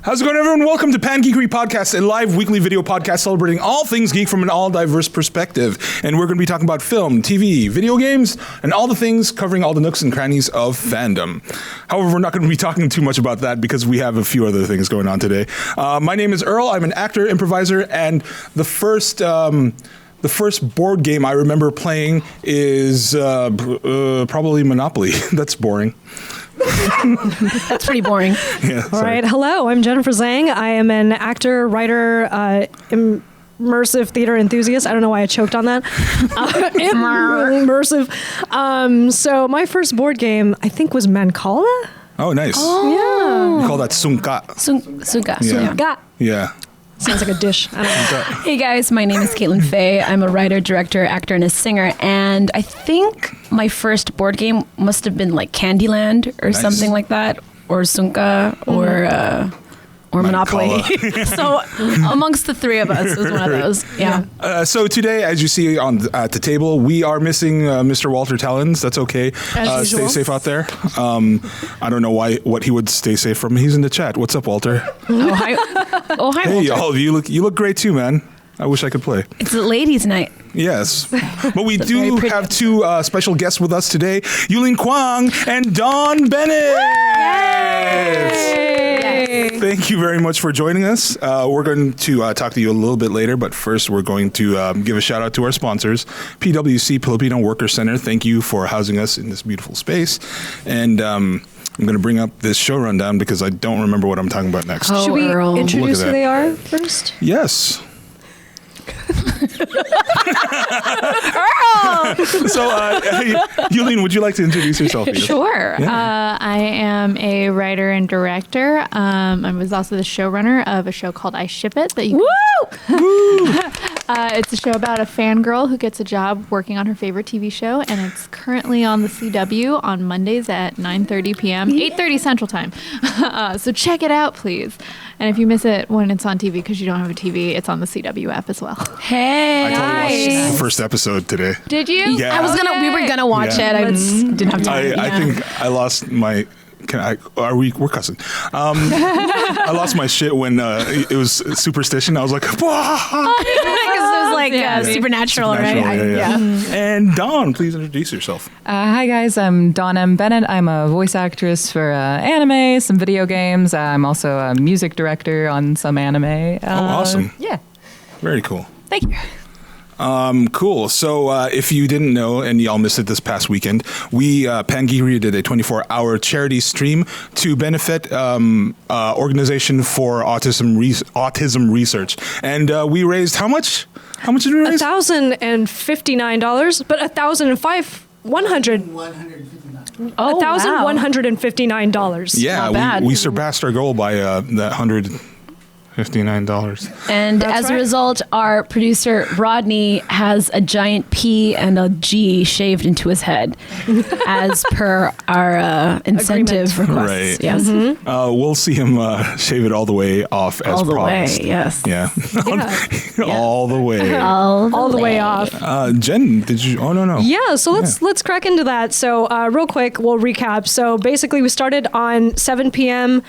How's it going, everyone? Welcome to Pan Geekery Podcast, a live weekly video podcast celebrating all things geek from an all-diverse perspective. And we're going to be talking about film, TV, video games, and all the things covering all the nooks and crannies of fandom. However, we're not going to be talking too much about that because we have a few other things going on today. My name is Earl. I'm an actor, improviser, and the first board game I remember playing is probably Monopoly. That's boring. That's pretty boring. Yeah, all right. Hello, I'm Jennifer Zhang. I am an actor, writer, immersive theater enthusiast. I don't know why I choked on that. Immersive. So my first board game, I think, was Mancala. Oh, nice. Yeah. We call that Sunka. Sunka. Yeah. Sunka. Yeah. Sounds like a dish. I don't know. Hey guys, my name is Caitlin Faye. I'm a writer, director, actor, and a singer. And I think my first board game must have been like Candyland or something like that, or Sunka, or Monopoly. So amongst the three of us, it was one of those. Yeah. So today, as you see at the table, we are missing Mr. Walter Tellens. That's okay. Stay safe out there. I don't know what he would stay safe from. He's in the chat. What's up, Walter? Oh, hi. Oh, hi, Hey, Walter. all of you look great too, man. I wish I could play. It's a ladies' night. Yes. But we do have two special guests with us today, Yulin Kwang and Dawn Bennett. Yay! Thank you very much for joining us. We're going to talk to you a little bit later, but first we're going to give a shout out to our sponsors, PwC Filipino Worker Center. Thank you for housing us in this beautiful space. And I'm going to bring up this show rundown because I don't remember what I'm talking about next. Oh, Should we Earl. introduce Look at who they are first? Yes. So, Yulin, would you like to introduce yourself? Here? Sure. Yeah. I am a writer and director. I was also the showrunner of a show called I Ship It. That you it's a show about a fangirl who gets a job working on her favorite TV show, and it's currently on the CW on Mondays at 9:30 p.m., 8:30 Central Time. So check it out, please. And if you miss it when it's on TV because you don't have a TV, it's on the CW app as well. Hey. I totally watched the first episode today. Did you? Yeah. We were gonna watch Yeah. it. I didn't have time. I think I lost my. We're cussing. I lost my shit when it was Superstition. I was like, Because it was like supernatural, right? Yeah. And Dawn, please introduce yourself. Hi guys, I'm Dawn M. Bennett. I'm a voice actress for anime, some video games. I'm also a music director on some anime. Awesome. Yeah. Very cool. Thank you. Cool. So if you didn't know and y'all missed it this past weekend, we Pangeeria did a 24-hour charity stream to benefit Organization for Autism Research, and we raised how much? How much did we raise? $1,059, but $1,159. Yeah, we surpassed our goal by that $159. And That's as a right. result, our producer Rodney has a giant P and a G shaved into his head, as per our incentive requests. Right. Yes, We'll see him shave it all the way off as all the promised. way. Yes. Yeah. All the way. All the way off. Jen, did you? Oh no. Yeah, so let's crack into that. So real quick, we'll recap. So basically, we started on 7 p.m.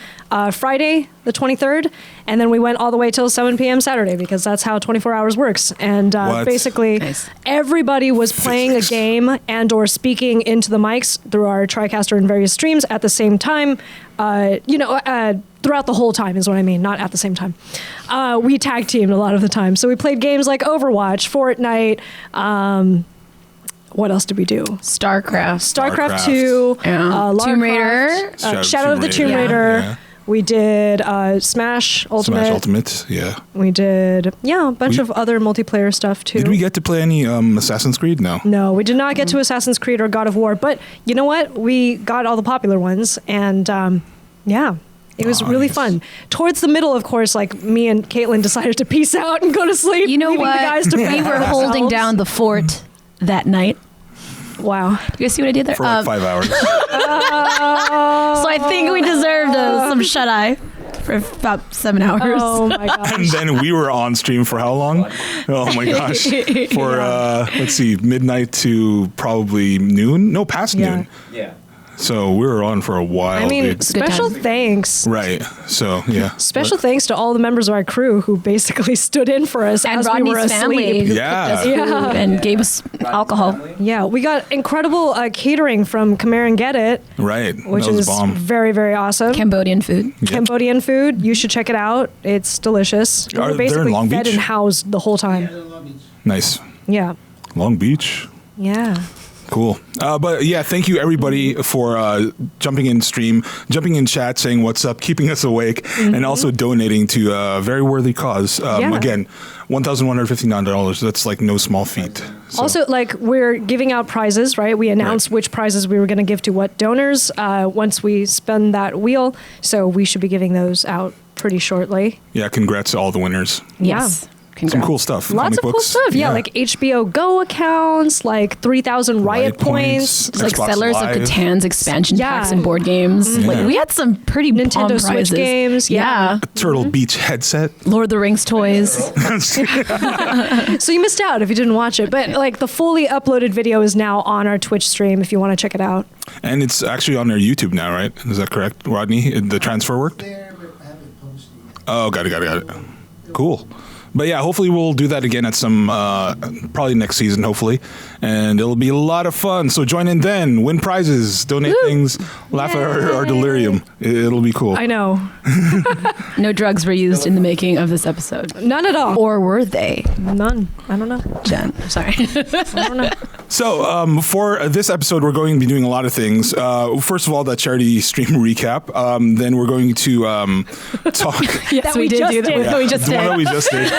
Friday, the 23rd, and then we went all the way till 7 p.m. Saturday because that's how 24 hours works. And basically, Nice. everybody was playing a game and or speaking into the mics through our TriCaster and various streams at the same time. Throughout the whole time is what I mean, not at the same time. We tag teamed a lot of the time. So we played games like Overwatch, Fortnite. What else did we do? StarCraft. 2, Yeah. Tomb Raider. Shadow of the Tomb Raider. Yeah. We did Smash Ultimate. Smash Ultimate, yeah. We did, a bunch of other multiplayer stuff too. Did we get to play any Assassin's Creed? No. No, we did not get to Assassin's Creed or God of War, but you know what? We got all the popular ones, and it was really fun. Towards the middle, of course, like me and Caitlin decided to peace out and go to sleep. You know leaving what? The guys to We fend were for holding themselves. down the fort that night. Wow. Do you guys see what I did there? For like 5 hours. So I think we deserved some shut eye for about 7 hours. Oh my gosh. And then we were on stream for how long? Oh my gosh. For, let's see, midnight to probably noon? No, past noon. Yeah. So we were on for a while. I mean, dude. special thanks. Right. So, yeah. Special thanks to all the members of our crew who basically stood in for us And as Rodney's we were family asleep. who Yeah. cooked us food and gave us alcohol. Yeah, we got incredible catering from Khmer and Get It, Right. which that was is bomb. very, very awesome. Cambodian food. Cambodian food. You should check it out. It's delicious. We Are were they in basically Long fed Beach? and housed the whole time. Nice. Yeah. Long Beach. Yeah. Cool. But yeah, thank you everybody for jumping in stream, jumping in chat, saying what's up, keeping us awake, and also donating to a very worthy cause. Yeah. Again, $1,159. That's like no small feat. So, Also, like, we're giving out prizes, right? We announced which prizes we were going to give to what donors once we spun that wheel. So we should be giving those out pretty shortly. yeah, congrats to all the winners. Yes. Some Congrats. cool stuff. Lots Comic of cool books. stuff. Yeah, like HBO Go accounts, like 3,000 Riot points. It's like Xbox Settlers Live. of Catan's expansion Yeah. packs and board games. Yeah. Like, we had some pretty bomb Nintendo Switch prizes. games, yeah. Turtle Beach headset. Lord of the Rings toys. So you missed out if you didn't watch it. But like the fully uploaded video is now on our Twitch stream if you want to check it out. And it's actually on their YouTube now, right? Is that correct, Rodney? The transfer worked? There, but I haven't posted yet. Oh, got it. Cool. But yeah, hopefully we'll do that again at some, probably next season, hopefully. And it'll be a lot of fun. So join in then, win prizes, donate things, laugh at our delirium. It'll be cool. I know. No drugs were used in the making of this episode. None at all. Or were they? None. I don't know. Jen, sorry. I don't know. So for this episode, we're going to be doing a lot of things. First of all, that charity stream recap. Then we're going to talk. Yes, we did do that. Yeah, We just the one that did. we just did.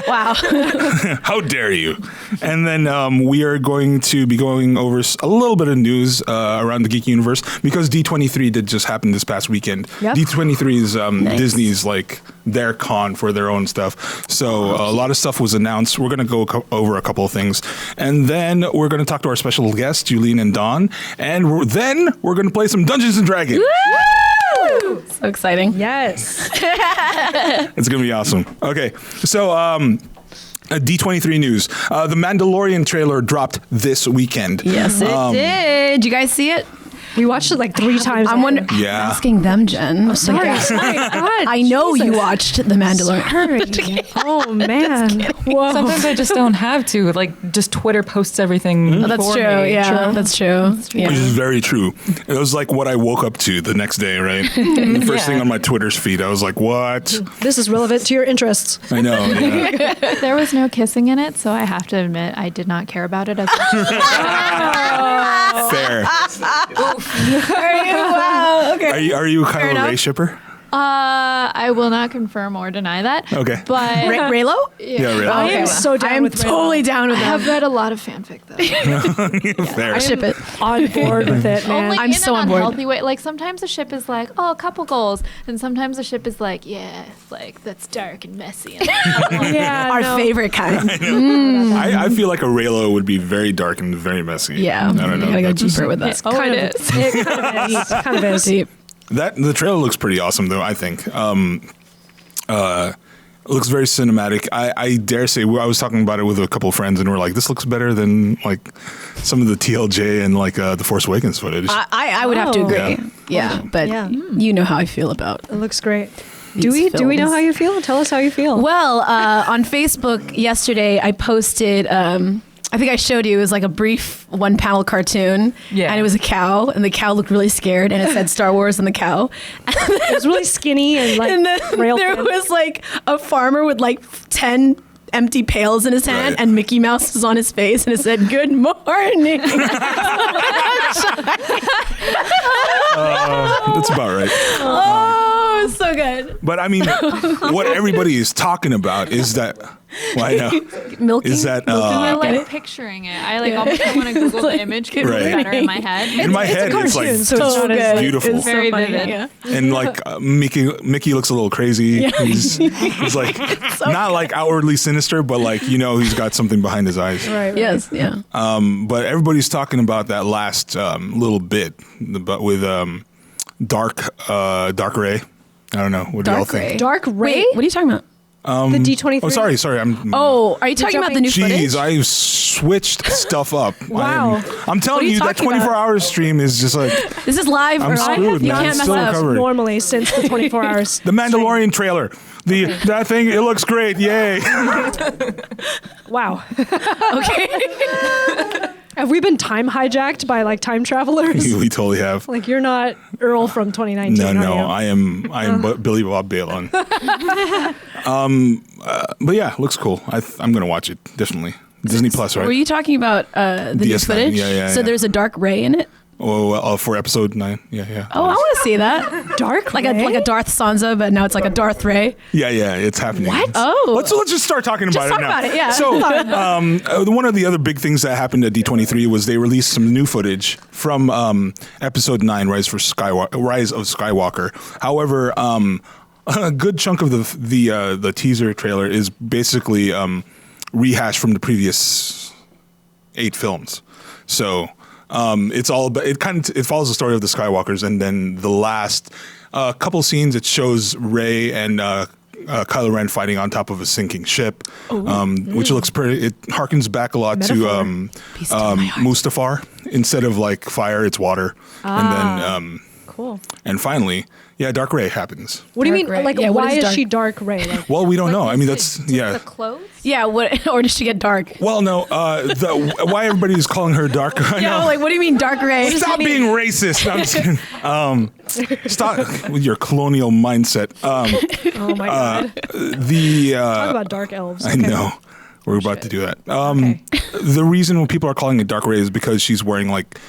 Wow. How dare you? And then we are going to be going over a little bit of news around the geek universe because D23 did just happen this past weekend. Yep. D23 is Nice. Disney's like their con for their own stuff. So a lot of stuff was announced. We're going to go over a couple of things. And then we're going to talk to our special guests, Yulin and Dawn. And then we're going to play some Dungeons and Dragons. So exciting. Yes. It's going to be awesome. Okay. So, D23 news. The Mandalorian trailer dropped this weekend. Yes, it did. Did you guys see it? We watched it like 3 times. I'm wondering. Yeah. Asking them, Jen. I'm Sorry. God, I know you Jesus. watched The Mandalorian. Sorry. Oh man. Whoa. Sometimes I just don't have to. Like, just Twitter posts everything. Oh, that's for true. me. Yeah, that's true. Yeah. Which is very true. It was like what I woke up to the next day, right? The first thing on my Twitter's feed, I was like, what? This is relevant to your interests. I know. Yeah. There was no kissing in it, so I have to admit I did not care about it as much. Fair. Wow. Okay. Are you kind of a enough. Ray shipper? I will not confirm or deny that. Okay. But Raylo? Yeah, really. I am so down I am with Raylo. totally down with I that. have read a lot of fanfic though. Fair. I ship it. on board with it, man. Only I'm in so an on board. unhealthy way. Like sometimes a ship is like, oh, couple goals, and sometimes a ship is like, yeah, like that's dark and messy. And yeah, Our no. favorite kind. I feel like a Raylo would be very dark and very messy. Yeah. I don't know. You gotta go That's- deeper with that. Kind of is. It kind of is. Kind of is. Deep. The trailer looks pretty awesome, though. I think. It looks very cinematic. I dare say, I was talking about it with a couple of friends, and we're like, this looks better than like some of the TLJ and like the Force Awakens footage. I would have to Oh. agree. Yeah, but Yeah. you know how I feel about It looks great. these Do we know films. how you feel? Tell us how you feel. Well, on Facebook yesterday, I posted. I think I showed you. It was like a brief one-panel cartoon, Yeah. and it was a cow, and the cow looked really scared, and it said Star Wars on the cow. It was really skinny and like And then rail there thin. was like a farmer with like 10 empty pails in his hand, Right. and Mickey Mouse was on his face, and it said "Good morning." That's about right. Oh, it was so good. But I mean, what everybody is talking about is that. Well, I know. Milking. Is that I like picturing it. I like almost want to Google the image because Right. it's better in my head. in my head? It's like cartoon, so it's it's not as, like, beautiful, It's so Very funny, vivid. yeah. and like Mickey looks a little crazy. He's like not like outwardly sinister, but like he's got something behind his eyes. Right. Yes, yeah. But everybody's talking about that last little bit, but with Dark Ray. I don't know. What do y'all Dark think? Ray. Dark Ray. Wait, what are you talking about? The D23. Oh, sorry. Oh, are you talking about the new footage? Jeez, I switched stuff up. Wow. I'm telling are you you that talking 24-hour stream is just like This is live. I'm or screwed, You man. can't It's mess still up. recovered. Normally since the 24 hours. the Mandalorian trailer. That thing, it looks great. Yay. Wow. Okay. Have we been time hijacked by like time travelers? We totally have. Like you're not Earl from 2019. No, are you? I am Billy Bob Balin. But yeah, looks cool. I'm gonna watch it definitely. Disney Plus, right? Were you talking about the new DS9, footage? yeah, So yeah. there's a dark ray in it. Oh, for episode 9. Yeah. Oh, I want to see that. Dark like Ray? a Darth Sansa, but now it's like a Darth Ray. Yeah, it's happening. What? Oh. Let's just start talking about Just it talk now. about it, yeah. So, one of the other big things that happened at D23 was they released some new footage from episode 9, Rise of Skywalker. However, a good chunk of the teaser trailer is basically rehashed from the previous 8 films. So it's all about, it follows the story of the Skywalkers, and then the last couple scenes it shows Rey and Kylo Ren fighting on top of a sinking ship, which looks pretty. It harkens back a lot to Mustafar. Instead of like fire, it's water, and then Cool. and finally, Dark Ray happens. What do you Dark mean? Ray. Like, Yeah, what why is is dark? she Dark Ray? Like, Well, we don't know. I mean, Just that's the clothes? Yeah, what? Or does she get dark? Well, no. Why everybody's calling her Dark? I Yeah, know. like what do you mean dark ray? Stop being racist. I'm just kidding. Stop with your colonial mindset. oh my god. Talk about dark elves. I Okay. know. We're about to do that. The reason when people are calling it Dark Ray is because she's wearing like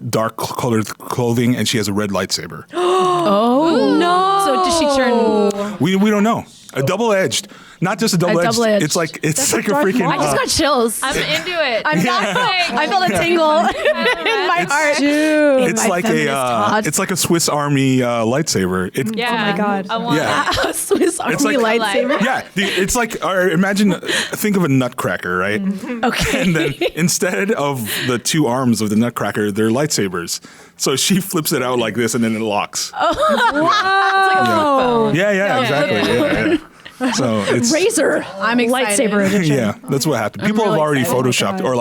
dark colored clothing and she has a red lightsaber. Oh no! So does she turn? We don't know. A double-edged, not just a double-edged. double-edged. It's like a dark freaking. maul. I just got chills. I'm into it. I'm not. I felt a tingle in my heart. Dude. It's my like feminist heart. it's like a Swiss Army lightsaber. Yeah. Oh my God. I want Yeah. A Swiss Army like- lightsaber. Yeah, it's like think of a nutcracker, right? Okay. And then instead of the 2 arms of the nutcracker, they're lightsabers. So she flips it out like this, and then it locks. Oh. Yeah, exactly. Yeah. So it's Razor. I'm excited. Lightsaber edition. yeah, that's what happened. People have really already excited. photoshopped Oh my or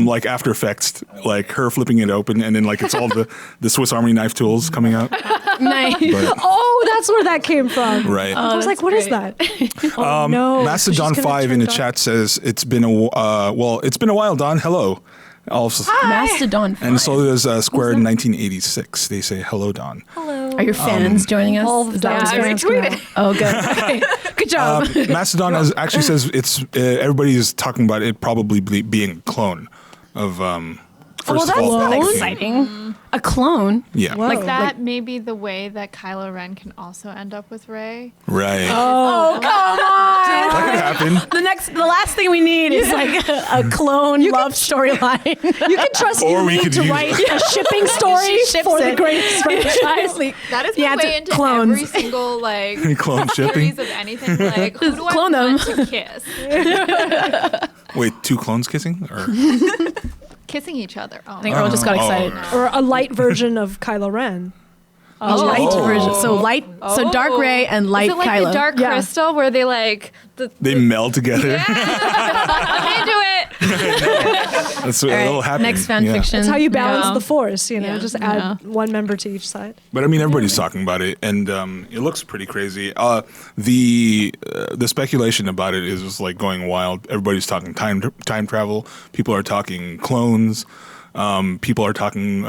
like After Effects, like her flipping it open, and then like it's all the Swiss Army knife tools coming out. Nice. But, Oh, that's where that came from. right. I was like, what is that? Oh no. Mastodon So she's gonna 5 in the turn chat says it's been a while, Don. Hello. Also, Mastodon. and so does Square in 1986. They say hello, Don. Are your fans joining us? All of Is that Don's what's fans going come on? Oh, good. Okay. Good job. Mastodon actually says it's everybody is talking about it probably being a clone of well, first that's of all. not Palpatine. exciting. A clone. Yeah, Whoa. like that may be the way that Kylo Ren can also end up with Rey. right. Oh, come on. That could happen. The last thing we need is like a clone love storyline. You can trust Or we me could to use- write a shipping story She ships for the it. greatest franchise. That is my Yeah, way to into clones. every single like Clone shipping. series of anything. Like who do Clone I them. want to kiss? Wait, 2 clones kissing? Or Kissing each other. Oh, I think Earl just got excited. Or a light version of Kylo Ren. A light version. So light. So dark Ray and light Is it like Kylo. the Dark Yeah. Crystal where they they meld together. I'm into it. That's All that'll right. happen. Next fan Yeah. fiction. That's how you balance No. the force, Yeah. just add one member to each side. But I mean, everybody's talking about it, and it looks pretty crazy. The speculation about it is just like going wild. Everybody's talking time travel. People are talking clones. People are talking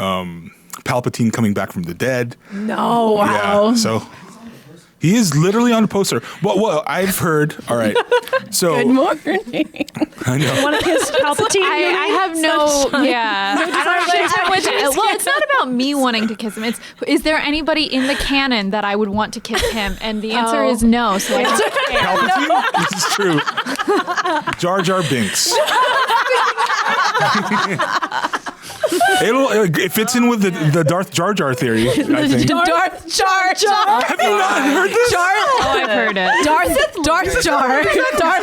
Palpatine coming back from the dead. No. Wow. Yeah, so he is literally on the poster. Well, I've heard. All right, so Good morning. I know. Want to kiss Palpatine? I have no, yeah. I don't know well, it's not about me wanting to kiss him. It's, is there anybody in the canon that I would want to kiss him? And the answer is no. So I don't care. Palpatine. This is true. Jar Jar Binks. It fits in with the Darth Jar Jar theory, I think. Darth Jar Jar. Have you not heard this? Oh, I've heard it. Darth Jar. Darth Jar.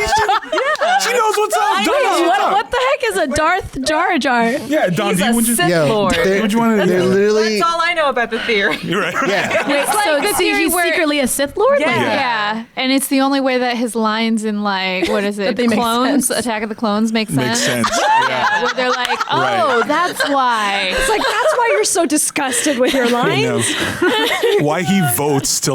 She knows what's up. What the heck is a Darth Jar Jar? Yeah, Don, do you want Sith to... Lord. Would you want to... They're literally. That's all I know about the theory. You're right. Yeah. Wait, so theory he's where- secretly a Sith Lord? Yeah. Yeah, and it's the only way that his lines in like what is it? they make Clones, sense. Attack of the Clones make sense. Makes sense. Yeah. Where they're like, oh, Right. that's why. It's like, that's why you're so disgusted with your I lines. know. Why he votes to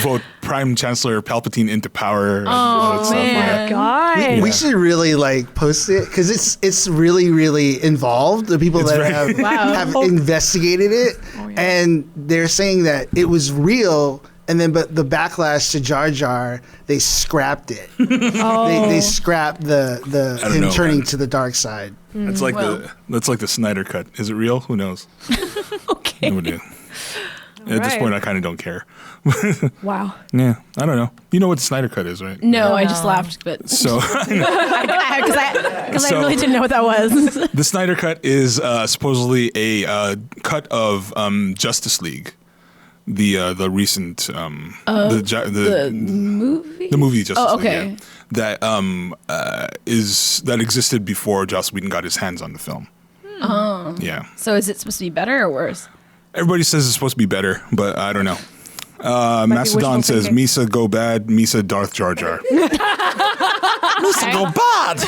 vote Prime Chancellor Palpatine into power. And all that stuff. man. God. We should really post it because it's really really involved. The people It's that very- have investigated it, and they're saying that it was real. And then, but the backlash to Jar Jar, they scrapped it. They scrapped the I don't him know, turning man. to the dark side. That's like the Snyder cut. Is it real? Who knows? Okay. No idea. At this right. point, I kind of don't care. Wow. Yeah, I don't know. You know what the Snyder cut is, right? No, I just laughed, but So because So- I really didn't know what that was. the Snyder cut is supposedly a cut of Justice League, the recent the Movie? the movie Justice Oh, League. okay. Yeah. That existed before Joss Whedon got his hands on the film. Oh. Yeah. So is it supposed to be better or worse? Everybody says it's supposed to be better, but I don't know. Mastodon wishful says thinking. Misa go bad, Misa Darth Jar Jar. Misa go bad.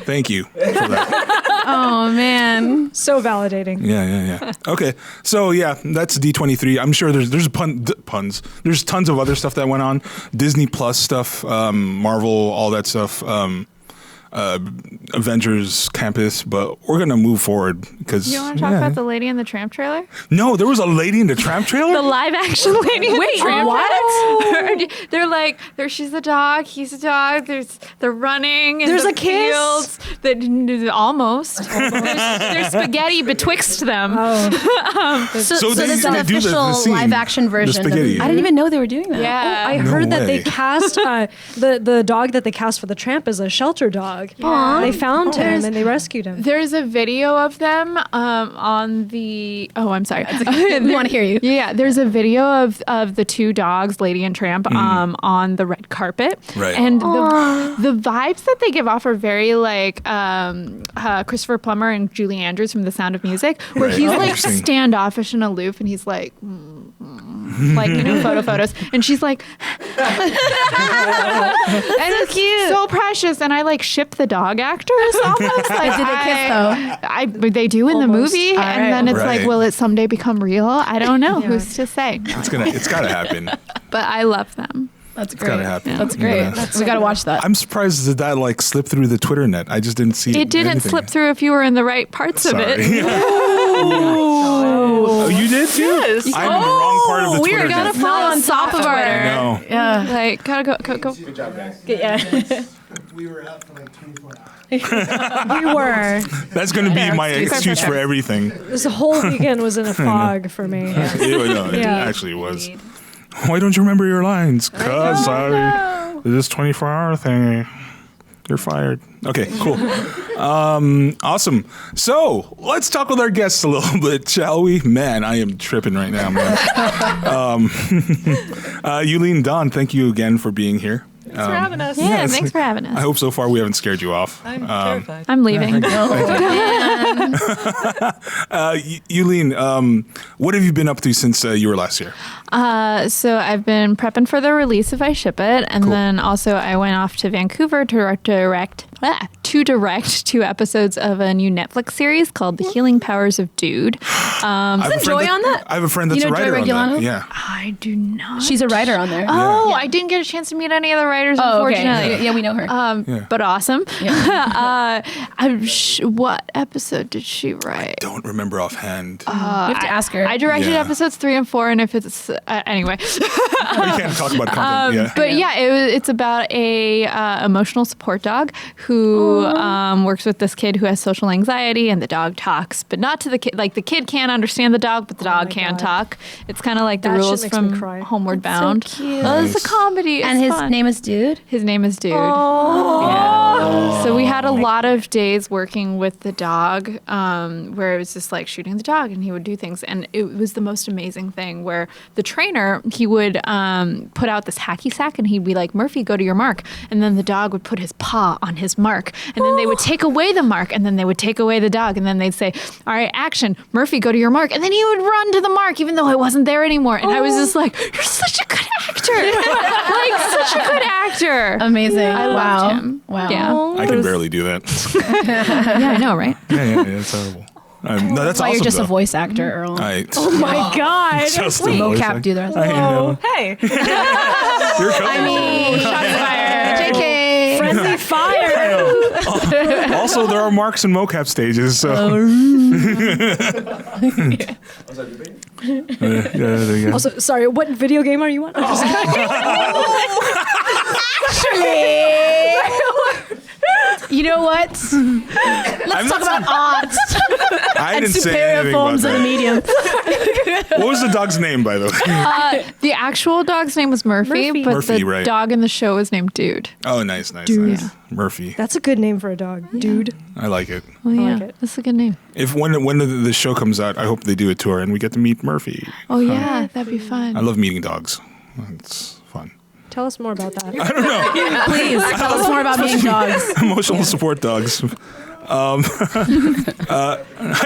Thank you for that. Oh man. So validating. Yeah. Okay, so yeah, that's D23. I'm sure there's puns. There's tons of other stuff that went on. Disney Plus stuff, Marvel, all that stuff. Avengers Campus, but we're gonna move forward because You want to talk about the Lady in the Tramp trailer? No, there was a Lady in the Tramp trailer. The live action Lady in the Wait, Tramp what? trailer. They're like, she's a dog, he's a dog. They're running. In There's the a kiss? fields. Almost. There's spaghetti betwixt them. So they- there's an they do the official scene, live action the version. spaghetti. I didn't even know they were doing that. Yeah. I No heard that they way. cast the dog that they cast for the tramp is a shelter dog. They found him and they rescued him. There's a video of them on the. Oh, I'm sorry. We want to hear you. Yeah, there's a video of the two dogs, Lady and Tramp, on the red carpet. Right. And the vibes that they give off are very like Christopher Plummer and Julie Andrews from The Sound of Music, where Right. he's Oh, like interesting. standoffish and aloof, and he's like. Like, photos, and she's like, and it's cute. so precious, and I like ship the dog actors almost. Like, Did they kiss though? they do in the Almost. movie, All and right. then it's Right. like, will it someday become real? I don't know. Who's to say? It's gotta happen. But I love them. That's It's gotta great. happen. That's great. Yeah. We got to watch that. I'm surprised that like slipped through the Twitter net. I just didn't see It didn't anything. slip through if you were in the right parts of Sorry. it. Oh, you did too? Yes. I'm in the wrong part of the we Twitter are gonna net. fall on top of our. No. Yeah. Like, gotta go. Good job, guys. Yeah. We were out for like 24 hours. We were. That's going to be my excuse. excuse for everything. This whole weekend was in a fog for me. It Yeah. actually was. Why don't you remember your lines? Cause this 24-hour thingy. You're fired. Okay, cool. Awesome. So let's talk with our guests a little bit, shall we? Man, I am tripping right now, man. Yulin, Don, thank you again for being here. Thanks for having us. Yeah, Yes. thanks for having I us. hope so far we haven't scared you off. I'm terrified. I'm leaving. Yulin, what have you been up to since you were last here? So I've been prepping for the release if I ship it, and Cool. then also I went off to Vancouver to direct 2 episodes of a new Netflix series called The Healing Powers of Dude. Isn't Joy on that? I have a friend that's You know a Joy writer on Regulano? that. Yeah. I do not. She's a writer on there. Oh, Yeah. I didn't get a chance to meet any of the writers, Oh, okay. unfortunately. Yeah, we know her. Yeah. But awesome. What episode did she write? Don't remember offhand. we have to ask her. I directed Yeah. episodes 3 and 4, and if it's anyway. We can't talk about content. Yeah. But yeah, it's about a emotional support dog who works with this kid who has social anxiety, and the dog talks, but not to the kid. Like the kid can't understand the dog, but the dog my can God. talk. It's kind of like the That shit rules makes me from cry. Homeward That's so Bound. cute. Oh, it's Nice. a comedy. It's and his fun. name is Dude. His name is Dude. Oh, So we had a lot of days working with the dog, where it was just like shooting the dog, and he would do things, and it was the most amazing thing. Where the trainer, he would put out this hacky sack, and he'd be like, "Murphy, go to your mark," and then the dog would put his paw on his mark, and then they would take away the mark, and then they would take away the dog, and then they'd say, "All right, action, Murphy, go to your mark," and then he would run to the mark, even though it wasn't there anymore, and I was just like, "You're such a good actor, like such a good actor." Amazing. I loved him. Wow. Yeah. I can barely do that. Yeah, I know, right? Yeah, it's horrible. No, that's That's why awesome. you're just though. a voice actor, Earl. Oh my God. Just a voice Mocap actor. do the rest. I know. Hey. Here comes I mean, shots fired. JK. Friendly fire. Also, there are marks and mocap stages. So. There you go. Also, sorry, what video game are you on? You know what? Let's talk about odds I and didn't say superior anything about forms of the that. medium. What was the dog's name, by the way? The actual dog's name was Murphy, Murphy. but Murphy, the right. dog in the show was named Dude. Oh, nice. Dude. Nice. Murphy. That's a good name for a dog, dude. I like it. Well, I yeah, like it. that's a good name. If when the show comes out, I hope they do a tour and we get to meet Murphy. Oh yeah, that'd be fun. I love meeting dogs. It's fun. Tell us more about that. I don't know. Please tell us more about being dogs. Emotional support dogs. I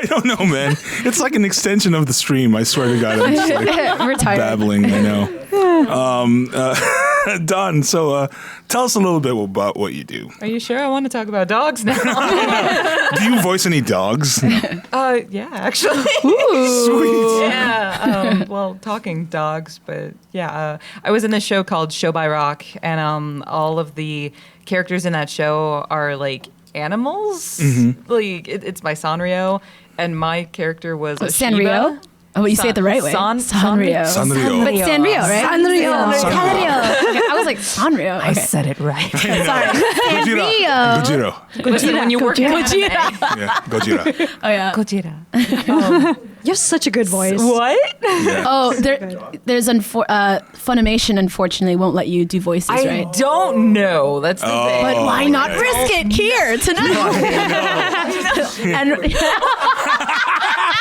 don't know, man. It's like an extension of the stream. I swear to God, I'm just like We're tired. babbling. I know. Don, so tell us a little bit about what you do. Are you sure? I want to talk about dogs now. Do you voice any dogs? Yeah, actually. Sweet. Yeah. Well, talking dogs, but yeah. I was in this show called Show by Rock, and all of the characters in that show are like animals. Like it's by Sanrio, and my character was a Sanrio? Shiba. Oh, you say it the right way. Sanrio. Sanrio. But Sanrio, right? Sanrio. Sanrio. Okay, I was like, Sanrio. I Okay. said it right. Sorry. Sanrio. Gojira. Listen, when you work in Gojira. anime, Yeah, Gojira. Oh, yeah. Gojira. You have such a good voice. What? Yeah. Oh, there's Funimation, unfortunately, won't let you do voices, I right? don't know. That's the thing. But why not okay. risk it here tonight? And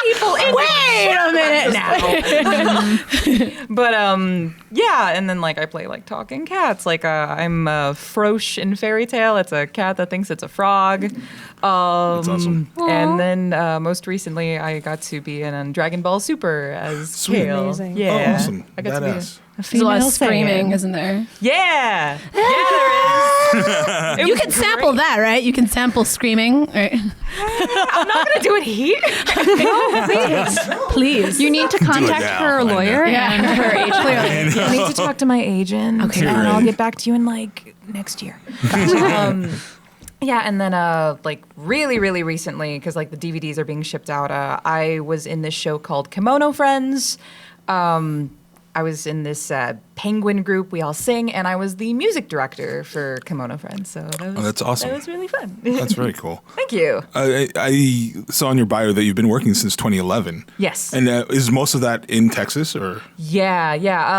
people wait a minute now. But yeah, and then like I play like talking cats. Like I'm Frosh in Fairy Tale. It's a cat that thinks it's a frog. That's awesome. And then most recently, I got to be in Dragon Ball Super as Sweet. Kale. Amazing. Yeah, Oh, awesome. I got Badass. to be a There's a lot female of screaming, Saiyan. isn't there? Yeah, there is. It You was can sample great. that, right? You can sample screaming, right? I'm not gonna do it here. Please. You need to contact now, her I know. lawyer Yeah. and her agent. I need to talk to my agent, Okay, and good. I'll get back to you in like next year. Yeah, and then like really, really recently, because like the DVDs are being shipped out, I was in this show called Kimono Friends. I was in this penguin group, we all sing, and I was the music director for Kimono Friends. So that was, that's awesome. That was really fun. That's very cool. Thank you. I saw in your bio that you've been working since 2011. Yes. And is most of that in Texas or Yeah.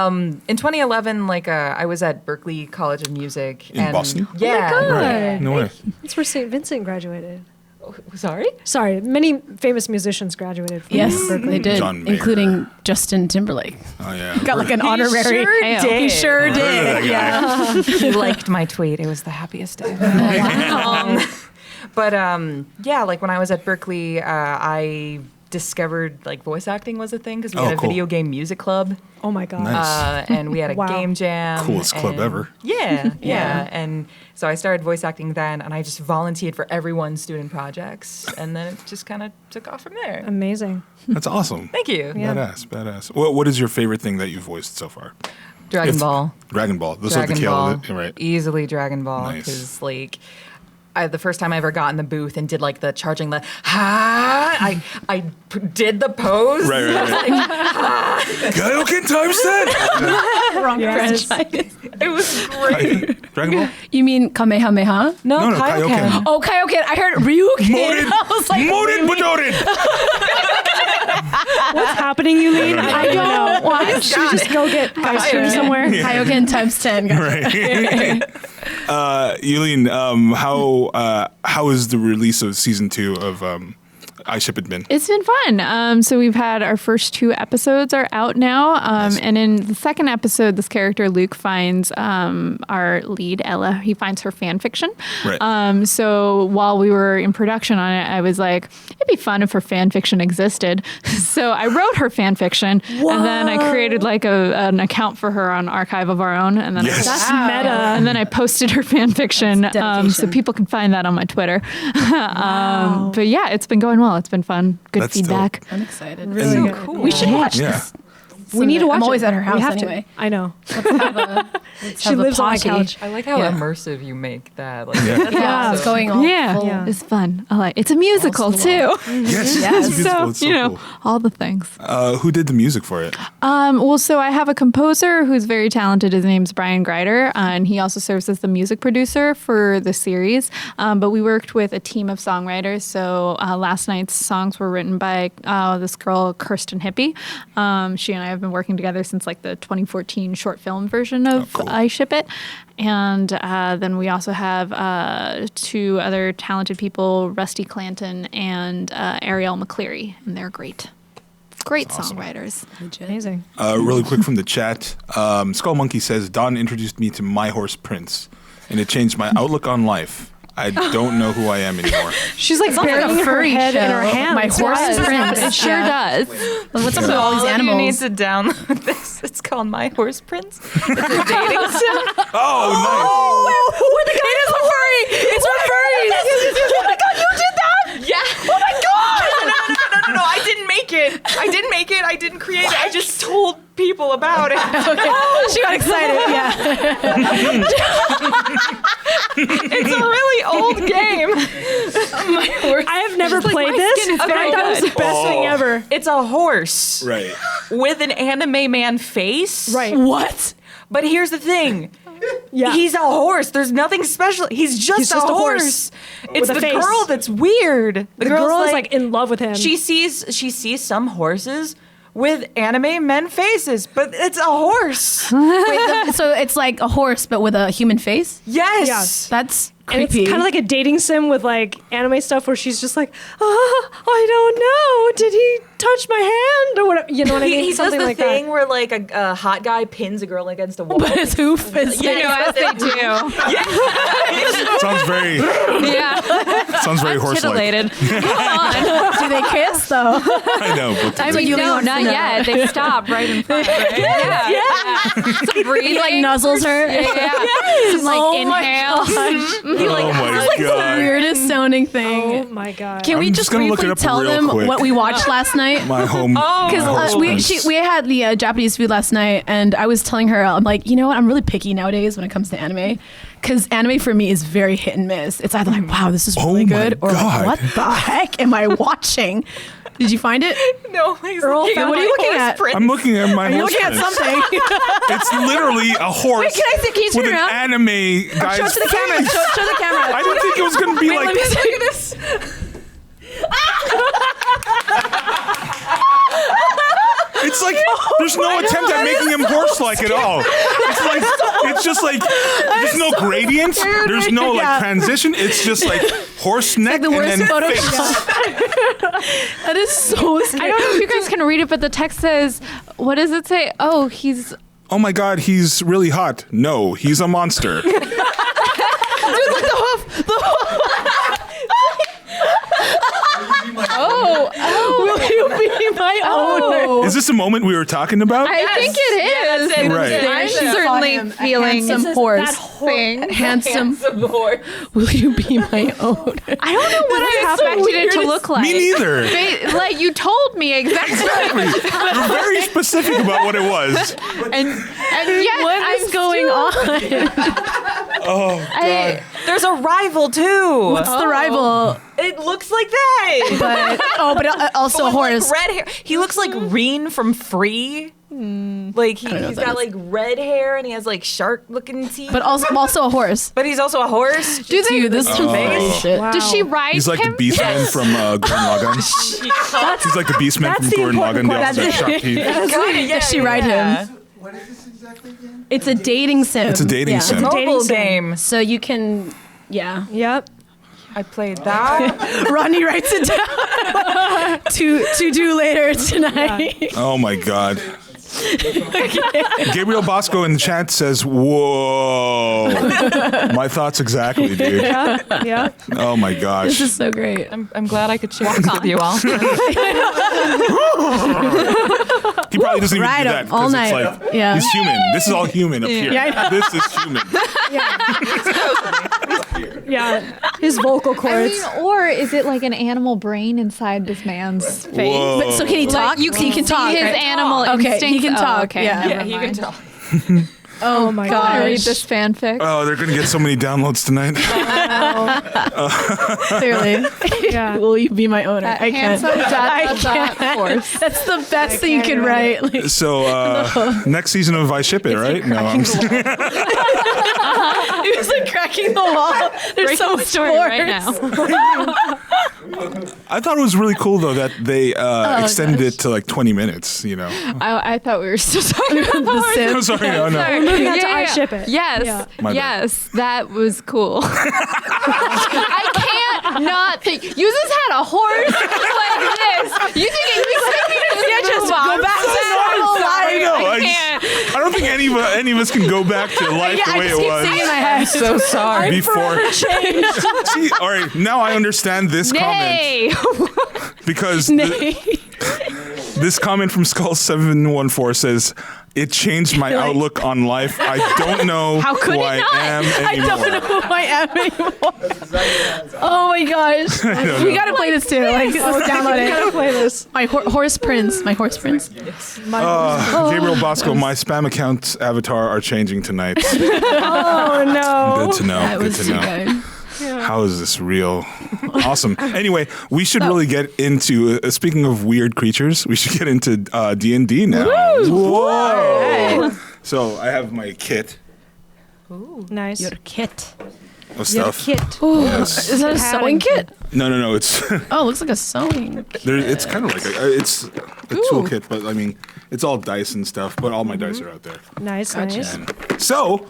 In 2011, like I was at Berklee College of Music In Boston? Yeah. God. Right. No way. That's where St. Vincent graduated. Sorry. Sorry, many famous musicians graduated from Yes, Berkeley. they did, John Mayer. including Justin Timberlake. Oh yeah. Got like an honorary. sure did. He sure Heard of that did. guy. He liked my tweet. It was the happiest day. But yeah, like when I was at Berklee, I discovered like voice acting was a thing because we had a cool. video game music club, Oh my God. Nice. and we had a Wow. game jam. Coolest club and- ever. Yeah. And so I started voice acting then, and I just volunteered for everyone's student projects, and then it just kind of took off from there. Amazing. That's awesome. Thank you. Yeah. Badass. What is your favorite thing that you've voiced so far? Dragon If- Ball. Dragon Ball. Those Dragon are the Ball. Kale, right? Easily Dragon Ball. Nice. Because, like, the first time I ever got in the booth and did, like, the charging the did the pose. Right. Kaioken time set. Wrong Yes. franchise. It was great. Dragon Ball. You mean Kamehameha? No, Kaioken. Oh, Kaioken. I heard Ryuken. Morin. I was like, Morin Budorin. What's happening, Yulin? I don't know. Why? Should we just go get ice cream somewhere? Kaioken times 10. Right. Yulin, how is the release of season 2 of I Ship It been? It's been fun. So we've had our first 2 episodes are out now. And in the second episode, this character, Luke, finds our lead, Ella, he finds her fan fiction. Right. So while we were in production on it, I was like, it'd be fun if her fan fiction existed. So I wrote her fan fiction. And then I created like an account for her on Archive of Our Own. And then Yes. That's meta. and then I posted her fan fiction dedication. so people can find that on my Twitter. But yeah, it's been going well. It's been fun. Good That's feedback. I'm excited. Really And- good. Cool. We should watch Yeah. this. We need to watch I'm always it. at her We house have to. anyway. I know. She have a lives on my party. couch. I like how Yeah. immersive you make that. Like, Yeah. that's Yeah, it's awesome. going all Yeah, full. Yeah. it's fun. I like it's a musical Balls to the too. wall. Yes. Yes. It's beautiful. It's so you know, cool. all the things. Who did the music for it? Well, so I have a composer who's very talented. His name's Brian Greider, and he also serves as the music producer for the series. But we worked with a team of songwriters. So last night's songs were written by this girl, Kirsten Hippie. She and I have been working together since like the 2014 short film version of cool. I Ship It. And then we also have 2 other talented people, Rusty Clanton and Ariel McCleary, and they're great. Great songwriters. Amazing. Really quick from the chat. Skull Monkey says, Don introduced me to My Horse Prince, and it changed my outlook on life. I don't know who I am anymore. She's like Sounds like a burying her furry head in her show. hands. My horse Why is this Prince. happening? It sure does. What's up with all these You need animals? to download this. It's called My Horse Prince. It's a dating sim. Oh, It is a furry. It's for furries. Oh my god, you did that? Yeah. Oh my god. No. I didn't make it. I didn't create it. I just told people about it. She got excited. Yeah. It's a really old game. I have never played my this, skin is but I very thought it was the good. best thing ever. It's a horse Right. with an anime man face. Right. What? But here's the thing. Yeah. He's a horse. There's nothing special. He's just a horse. It's with a the face. girl that's weird. the girl is like in love with him. she sees some horses with anime men faces, but it's a horse. Wait, so it's like a horse, but with a human face? Yes. Yes. That's and it's creepy. kind of like a dating sim with like anime stuff where she's just like, I don't know. Did he touch my hand or whatever? You know what I mean? He does Something the like thing that. where like a hot guy pins a girl against a wall. But his hoof is Yeah, like, no, as they do. Sounds very Yeah. horse-like. Titillated. Come on. do they kiss though? I know, but I mean, you no, don't not know. yet. They stop right in front. Right? Yeah. Some breathing. He like nuzzles her. Yeah. Some like Oh my inhales. oh my god. Weirdest sounding Oh thing. my god. Can we I'm just just gonna look it briefly up tell real them quick. what we watched last night? My home. Because we had the Japanese food last night, and I was telling her, I'm like, you know what? I'm really picky nowadays when it comes to anime, because anime for me is very hit and miss. It's either like, wow, this is really Oh my good, or God. like, what the heck am I watching? Did you find it? No, he's Earl, looking at what are my you looking horse at? print. I'm looking at my You're horse looking at prince. something. It's literally a horse Can I see? Can you turn with an around? anime guy's Show it to the camera. face. Show the camera. I didn't think it was gonna be Wait, like. let me see. Look at this. It's like there's no attempt at making him horse-like at all. It's just like there's no gradient. There's no like transition. It's just like horse neck the and worst then photo. face. That is so scary. I don't know if you guys can read it, but the text says, what does it say? Oh, he's... Oh my god, he's really hot. No, he's a monster. Dude, look, the hoof. The hoof. Will you be my owner? Is this a moment we were talking about? I think it is. Right. I'm There. certainly feeling handsome horse. thing. Handsome. Will you be my owner? I don't know what I expected it to look like. Me neither. Like, you told me exactly. You're very specific about what it was. and yet What is going on? Oh god. There's a rival too. What's the rival? It looks like that. But also a With, horse. like, red hair. He looks like Reen from Free. Like he's got like red hair and he has like shark-looking teeth. But also a horse. But he's also a horse. Dude, this is some funny shit. Wow. Does she ride He's like him? the Beastman from Gurren Lagann. He's like the Beastman that's from the Gurren Lagann. important They also have shark teeth. Does she ride him? What is this exactly again? It's a dating sim. It's a dating sim. It's a Mobile sim. game. So you can, yeah. Yep. I played that. Ronnie writes it down to do later tonight. Oh my God. Gabriel Bosco in the chat says, "Whoa." My thoughts exactly, dude. Yeah. Oh my gosh. This is so great. I'm glad I could share this with you all. He probably doesn't even Ride do him that all because it's night. like Yeah. he's human. This is all human up here. Yeah, I know. This is human. Yeah. His vocal I cords. mean, or is it like an animal brain inside this man's face? Whoa. But so can he talk? You can he can talk. see his right? animal Okay, instincts. he can Oh, talk. okay, Yeah. never He can mind. tell. Oh my I read gosh. this fanfic. Oh, they're gonna get so many downloads tonight. Clearly. Yeah. Will you be my owner? I can't. Handsome I dot horse. That's the best thing you can write. Like, So next season of I Ship It, right? No, I'm just, it was like cracking the wall. There's Breaking so the much story force. right now. I thought it was really cool though that they extended it to like 20 minutes. You know. I thought we were still talking about The horses. sim. I'm sorry. No, no. We're moving on to I Ship It. Yes, Yeah. My bad. yes, that was cool. I can't not think. You just had a horse like this. You think you expect me to just go back to normal I life? know. I can't. I don't think any of us can go back to life the way it was in my head. So sorry. before. See, all right, now I understand this comment Nay. because this comment from Skull714 says, "It changed my outlook on life. I don't know How could who it I not? am I anymore." don't know who I am anymore. Oh my gosh. We gotta play this too. Like, let's download it. Gotta play this. My horse prince. My horse prince. Gabriel Bosco, my spam account avatar are changing tonight. Oh no. Good to know. That Good was to too know. good. How is this real? Awesome. Anyway, we should really get into, speaking of weird creatures, we should get into DandD now. Whoa! So I have my kit Nice. Your kit. of Your stuff. kit. Yes. Is that a sewing kit? No. It's Oh, it looks like a sewing kit. it's kind of like it's a toolkit, but I mean it's all dice and stuff. But all my dice are out there. Nice, nice. So,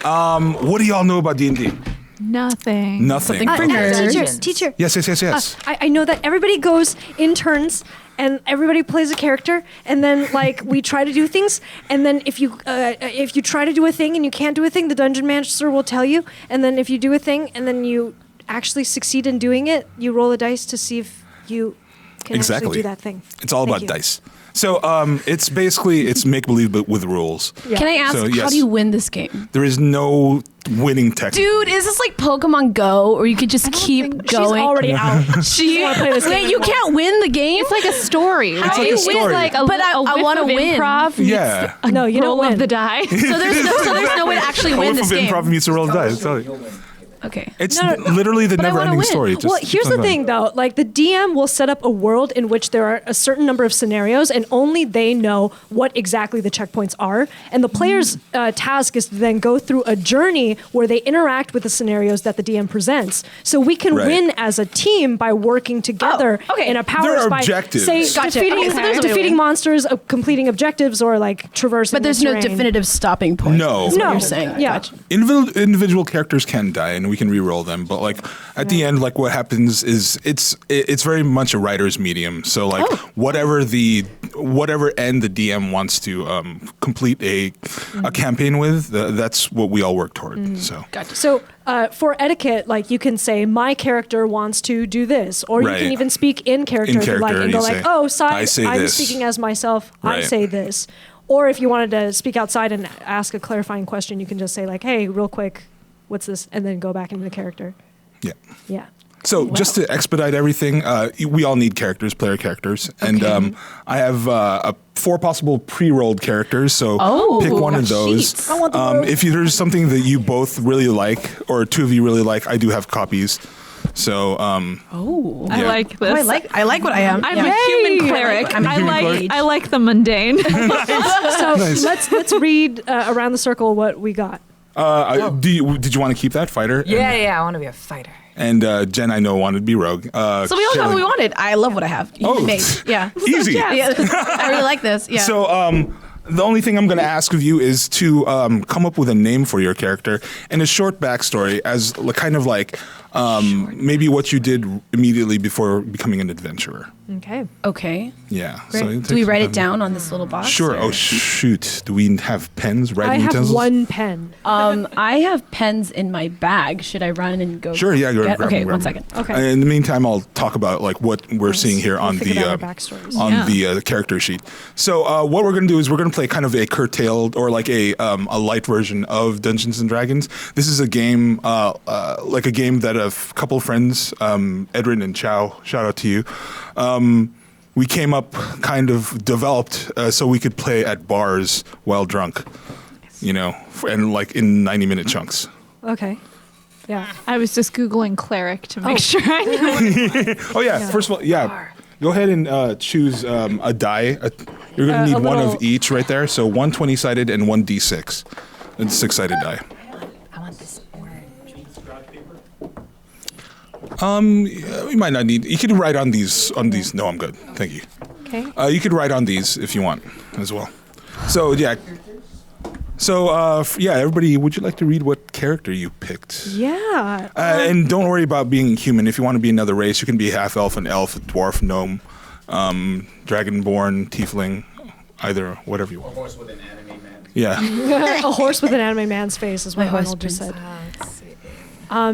what do y'all know about D&D? Nothing. Nothing. For nerds. Teacher. Yes. I know that everybody goes in turns and everybody plays a character and then like we try to do things and then if you try to do a thing and you can't do a thing, the dungeon master will tell you, and then if you do a thing and then you actually succeed in doing it, you roll a dice to see if you can actually do that thing. It's all Thank about you. dice. So it's basically make believe but with rules. Yeah. Can I ask, So, how yes. do you win this game? There is no winning technique. Dude, is this like Pokemon Go, or you could just keep She's going? already out. She, wanna play this game wait, you anymore. can't win the game? It's like a story. Right? like a It's story. like a, But I whiff wanna of win. improv. meets Yeah. a No, you don't roll win. of the die. so there's no way to actually A win whiff this of game. improv meets a roll of dice. Sorry. Okay. It's literally the I wanna never-ending win. story. Just Well, here's the sometimes. thing though, like the DM will set up a world in which there are a certain number of scenarios and only they know what exactly the checkpoints are. And the player's task is to then go through a journey where they interact with the scenarios that the DM presents. So we can Right. win as a team by working together okay. in a power There are by objectives. say Gotcha. defeating, Okay, so there's a way to defeating win. monsters, completing objectives, or like traversing. But there's the no terrain. definitive stopping point. No. is what No. you're saying. Yeah. Gotcha. Individual characters can die and we can re-roll them, but like at the end, like what happens is it's very much a writer's medium. So like whatever end the DM wants to complete a campaign with, that's what we all work toward. So So for etiquette, like you can say, my character wants to do this, or you Right. can even speak in character, In character, and go you like, say, oh, "I say I'm this." speaking as myself. I Right. say this. Or if you wanted to speak outside and ask a clarifying question, you can just say like, hey, real quick, what's this? And then go back into the character. yeah. Yeah. So just to expedite everything, we all need characters, player characters, and I have 4 possible pre-rolled characters. So Oh, pick one of got those. sheets. I want the rogue. If there's something that you both really like, or 2 of you really like, I do have copies. So Oh. I Yeah. like this. I like what I am. I'm Yeah. a human cleric. I'm a human cleric. I like the mundane. So Nice. let's read around the circle what we got. did you want to keep that fighter? Yeah, I want to be a fighter. And Jen, I know, wanted to be rogue. So we all got what we wanted. I love what I have. Oh. Made. Yeah. Easy. Yeah. I really like this. Yeah. So the only thing I'm going to ask of you is to come up with a name for your character and a short backstory as kind of like maybe what you did immediately before becoming an adventurer. Okay. Okay. Yeah. Great. So Do we write it down on this little box? Sure. or- Oh, shoot. Do we have pens, I writing have utensils? one pen. I have pens in my bag. Should I run and go? Sure, yeah, go get- grab Okay, them, grab one them. second. Okay. In the meantime, I'll talk about like what we're seeing here on figure the out our backstories. the character sheet. So what we're going to do is we're going to play kind of a curtailed or like a light version of Dungeons and Dragons. This is a game like a game that a couple of friends, Edrin and Chow, shout out to you. We came up, kind of developed, so we could play at bars while drunk, you know, and like in 90-minute chunks. Okay. Yeah. I was just Googling cleric to make sure I knew. Oh yeah, first of all, yeah. Go ahead and choose a die. You're going to need a one of little- each right there. So one 20-sided and one D6. And 6-sided die. I want this orange. We might not need. You could write on these. No, I'm good. Thank you. Okay. You could write on these if you want as well. So yeah. So yeah, everybody, would you like to read what character you picked? Yeah. And don't worry about being human. If you want to be another race, you can be half elf, an elf, a dwarf, gnome, dragonborn, tiefling, either whatever you want. Horse with an anime man. Yeah. A horse with an anime man's face is what My horse Arnold just said. Let's see.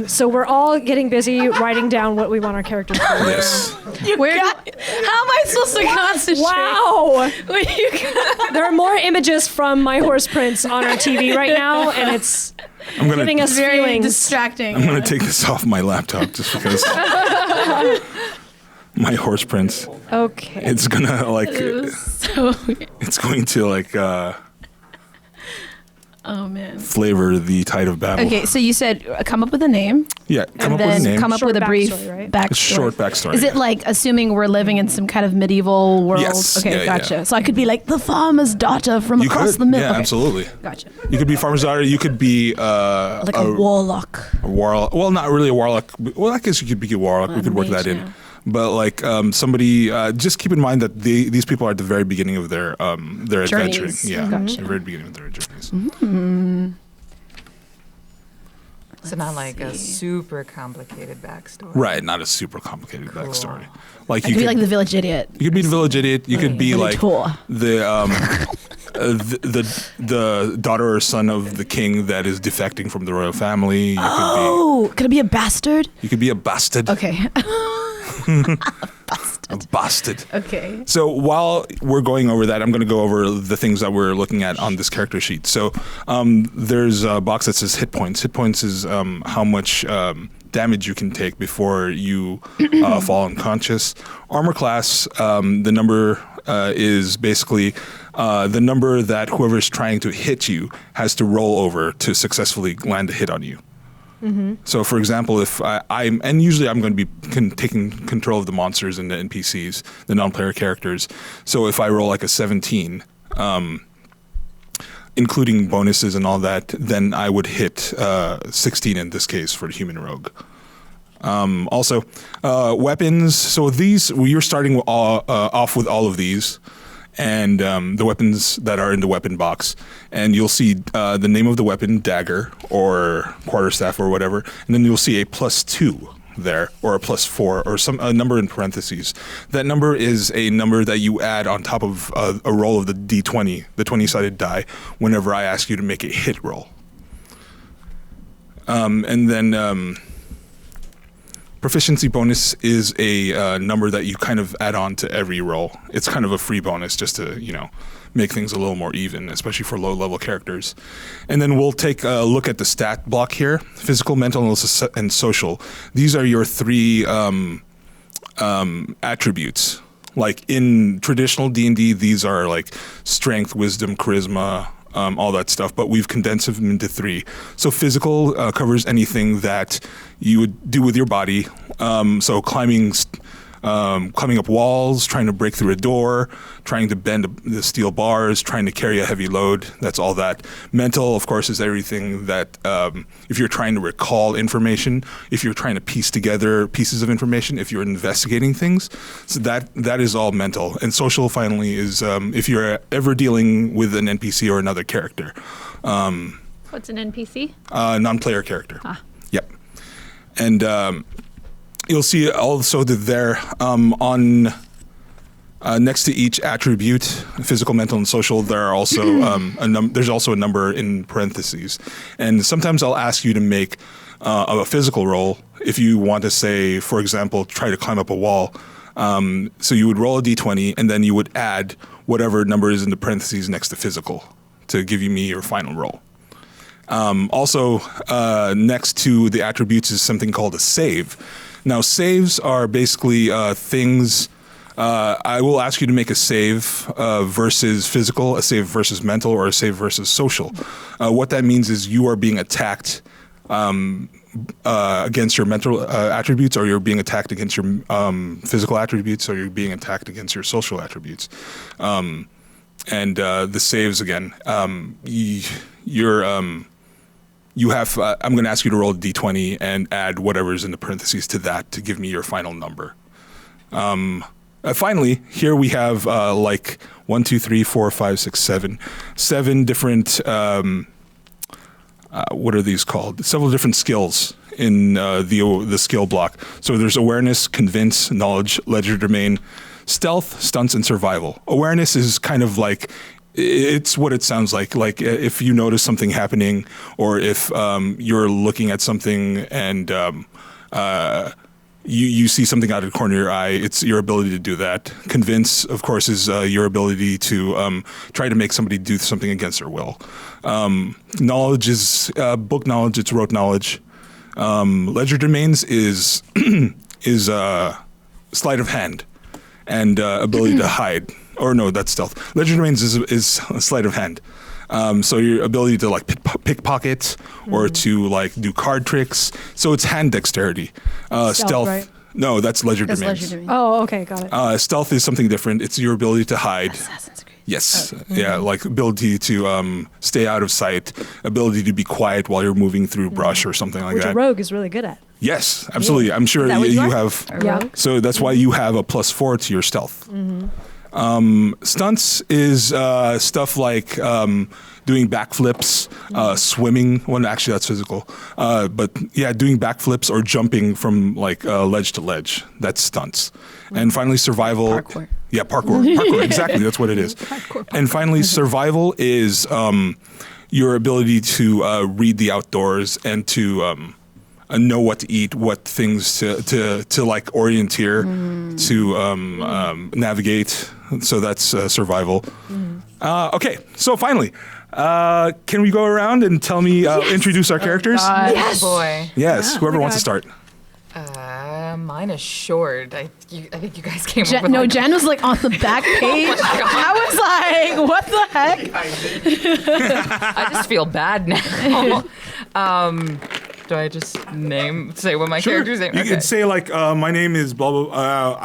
So we're all getting busy writing down what we want our characters to be. Yes. Where? How am I supposed to concentrate? Wow. Where you got- There are more images from my horse prints on our TV right now, and it's I'm gonna. giving us Very feelings. distracting. I'm gonna take this off my laptop just because. My horse prints. Okay. It's gonna like. So weird. It's going to like Oh man. flavor the tide of battle. Okay, so you said come up with a name, Yeah. Come and up with a then name. come up Short with a brief backstory, right? backstory. A short backstory. Is it like assuming we're living in some kind of medieval world? Yes. Okay, Yeah, gotcha. yeah. So I could be like the farmer's daughter from You across could. the middle. Yeah, Okay, absolutely. Gotcha. You could be farmer's daughter. You could be Like a warlock. a warlock. Well, not really a warlock. Well, I guess you could be a warlock. Well, We could work mage, that in. yeah. But like somebody, just keep in mind that these people are at the very beginning of their adventuring. Journeys. Yeah, Gotcha. the very beginning of their journeys. So not like a super complicated backstory. Right, not a super complicated backstory. Like I you could could be like the village idiot. you could be the village idiot. You could be like Tour. the the daughter or son of the king that is defecting from the royal family. You Oh, could I be a bastard? you could be a bastard. Okay. A bastard. Okay. So while we're going over that, I'm going to go over the things that we're looking at on this character sheet. So there's a box that says hit points. Hit points is how much damage you can take before you fall unconscious. Armor class, the number is basically the number that whoever's trying to hit you has to roll over to successfully land a hit on you. So, for example, if I'm usually I'm going to be taking control of the monsters and the NPCs, the non-player characters. So, if I roll like a 17, including bonuses and all that, then I would hit 16 in this case for the human rogue. Also, weapons. So you're starting off with all of these. And the weapons that are in the weapon box. And you'll see the name of the weapon, dagger or quarterstaff or whatever. And then you'll see a +2 there, or a +4, or a number in parentheses. That number is a number that you add on top of a roll of the D20, the 20-sided die, whenever I ask you to make a hit roll. And then proficiency bonus is a number that you kind of add on to every roll. It's kind of a free bonus just to, make things a little more even, especially for low-level characters. And then we'll take a look at the stat block here: physical, mental, and social. These are your three attributes. Like in traditional DandD, these are like strength, wisdom, charisma, all that stuff, but we've condensed them into 3. So physical covers anything that you would do with your body. So climbing up walls, trying to break through a door, trying to bend the steel bars, trying to carry a heavy load. That's all that. Mental, of course, is everything that if you're trying to recall information, if you're trying to piece together pieces of information, if you're investigating things, so that is all mental. And social, finally, is if you're ever dealing with an NPC or another character. What's an NPC? Non-player character. Yep. And you'll see also that there on next to each attribute, physical, mental, and social, there are also there's also a number in parentheses. And sometimes I'll ask you to make a physical roll if you want to say, for example, try to climb up a wall. So you would roll a d20 and then you would add whatever number is in the parentheses next to physical to give me your final roll. Also, next to the attributes is something called a save. Now, saves are basically things. I will ask you to make a save versus physical, a save versus mental, or a save versus social. What that means is you are being attacked against your mental attributes, or you're being attacked against your physical attributes, or you're being attacked against your social attributes. And the saves, again, you have, I'm going to ask you to roll a d20 and add whatever's in the parentheses to that to give me your final number. Finally, here we have 1, 2, 3, 4, 5, 6, 7 different, what are these called? Several different skills in the skill block. So there's awareness, convince, knowledge, ledger domain, stealth, stunts, and survival. Awareness is kind of like, it's what it sounds like. Like if you notice something happening, or if you're looking at something and you see something out of the corner of your eye, it's your ability to do that. Convince, of course, is your ability to try to make somebody do something against their will. Knowledge is book knowledge, it's rote knowledge. Ledger domains is sleight of hand and ability to hide. Or no, that's stealth. Ledger domains is sleight of hand. So your ability to like pickpocket or to like do card tricks. So it's hand dexterity. Stealth. Right? No, that's ledger That's domains. Leisure Domain. Oh, okay, got it. Stealth is something different. It's your ability to hide. Assassin's Creed. Yes. Yeah, like ability to stay out of sight, ability to be quiet while you're moving through brush or something like Which that. a rogue is really good at. Yes, absolutely. I'm sure Is that what you are? have. A Yeah. rogue? So that's why you have a +4 to your stealth. Stunts is stuff like doing backflips, swimming. Well, actually, that's physical. But yeah, doing backflips or jumping from like ledge to ledge. That's stunts. And finally, survival. Parkour. Yeah, parkour. Parkour, exactly. That's what it is. And finally, survival is your ability to read the outdoors and to know what to eat, what things to like orienteer, to navigate. So that's survival. Okay, so finally, can we go around and tell me, introduce our characters? Yes. Boy. Yes, whoever Oh my wants to God. start. Mine is short. I think you guys came up with No, like, Jen was like on the back page. I was like, what the heck? I just feel bad now. Do I just say what my character's name? You could say like, my name is blah blah.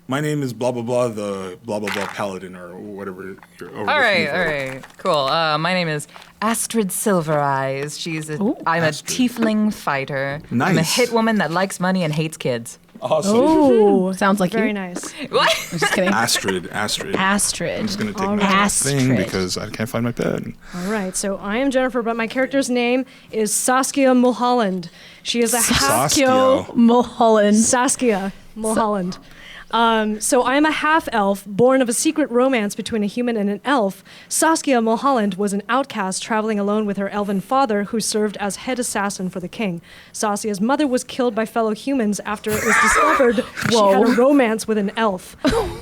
My name is blah blah blah, the blah blah blah paladin or whatever. All right, cool. My name is Astrid Silvereyes. I'm a tiefling fighter. I'm a Nice. hit woman that likes money and hates kids. Awesome. Oh, Sounds like very you. nice. What? Just kidding. Astrid. Astrid. I'm just gonna take my Astrid. thing because I can't find my pen. All right, so I am Jennifer, but my character's name is Saskia Mulholland. She is a half Saskia. Mulholland. Saskia Mulholland. So I am a half-elf, born of a secret romance between a human and an elf. Saskia Mulholland was an outcast traveling alone with her elven father, who served as head assassin for the king. Saskia's mother was killed by fellow humans after it was discovered she had a romance with an elf.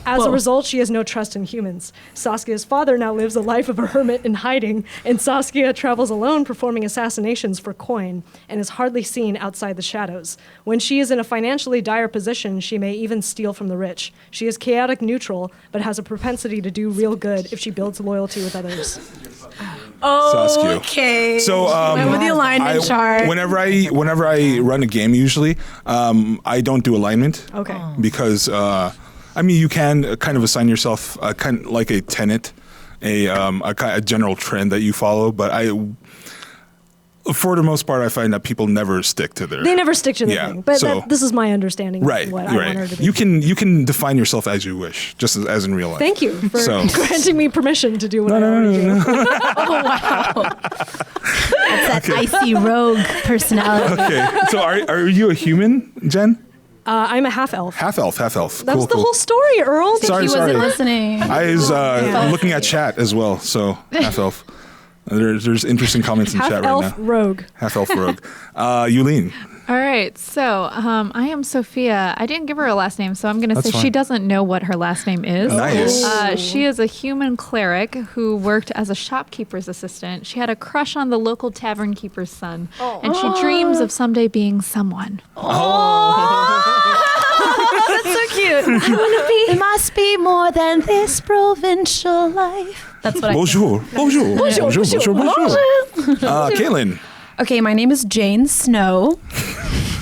As a result, she has no trust in humans. Saskia's father now lives a life of a hermit in hiding, and Saskia travels alone performing assassinations for coin, and is hardly seen outside the shadows. When she is in a financially dire position, she may even steal from the the rich. She is chaotic neutral, but has a propensity to do real good if she builds loyalty with others. Okay. So Went with the alignment chart. Whenever I run a game, usually I don't do alignment. Okay. Because you can kind of assign yourself kind of like a tenet, a general trend that you follow, but for the most part, I find that people never stick to their. They never stick to the Yeah, thing. But so- this is my understanding Right, of what I want her to right. be. You can define yourself as you wish, just as in real life. Thank you for So- granting me permission to do what I want to do. That's that icy rogue personality. Okay, so are you a human, Jen? I'm a half elf. Half elf. That's cool, the cool. whole story, Earl. Sorry, He sorry. wasn't listening. I was looking at chat as well, so half elf. There's interesting comments in Half chat elf right now. rogue. Half elf rogue. Yulin. All right, so I am Sophia. I didn't give her a last name, so I'm going to That's say fine. she doesn't know what her last name is. Nice. She is a human cleric who worked as a shopkeeper's assistant. She had a crush on the local tavern keeper's son, and she dreams of someday being someone. That's so cute. It must be more than this provincial life. That's what Bonjour. Bonjour. Bonjour. Caitlin. Okay, my name is Jane Snow.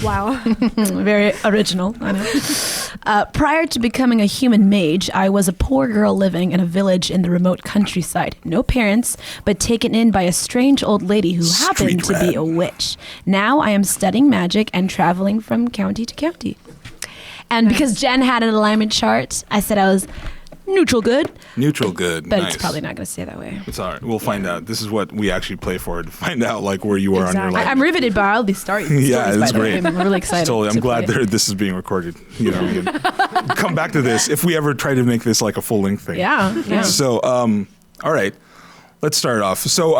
Wow. Very original, I know. Prior to becoming a human mage, I was a poor girl living in a village in the remote countryside. No parents, but taken in by a strange old lady who happened to be a witch. Now I am studying magic and traveling from county to county. And because Jen had an alignment chart, I said I was neutral good, Neutral good. but Nice. it's probably not going to stay that way. It's all right. We'll find out. This is what we actually play for, to find out like where you are on your Exactly. life. I'm riveted by all these stories. Yeah, stories, it's by the way. great. I'm really excited. Totally. I'm to glad play it. this is being recorded. You know, we can come back to this if we ever try to make this like a full length thing. Yeah. So, all right, let's start off. So,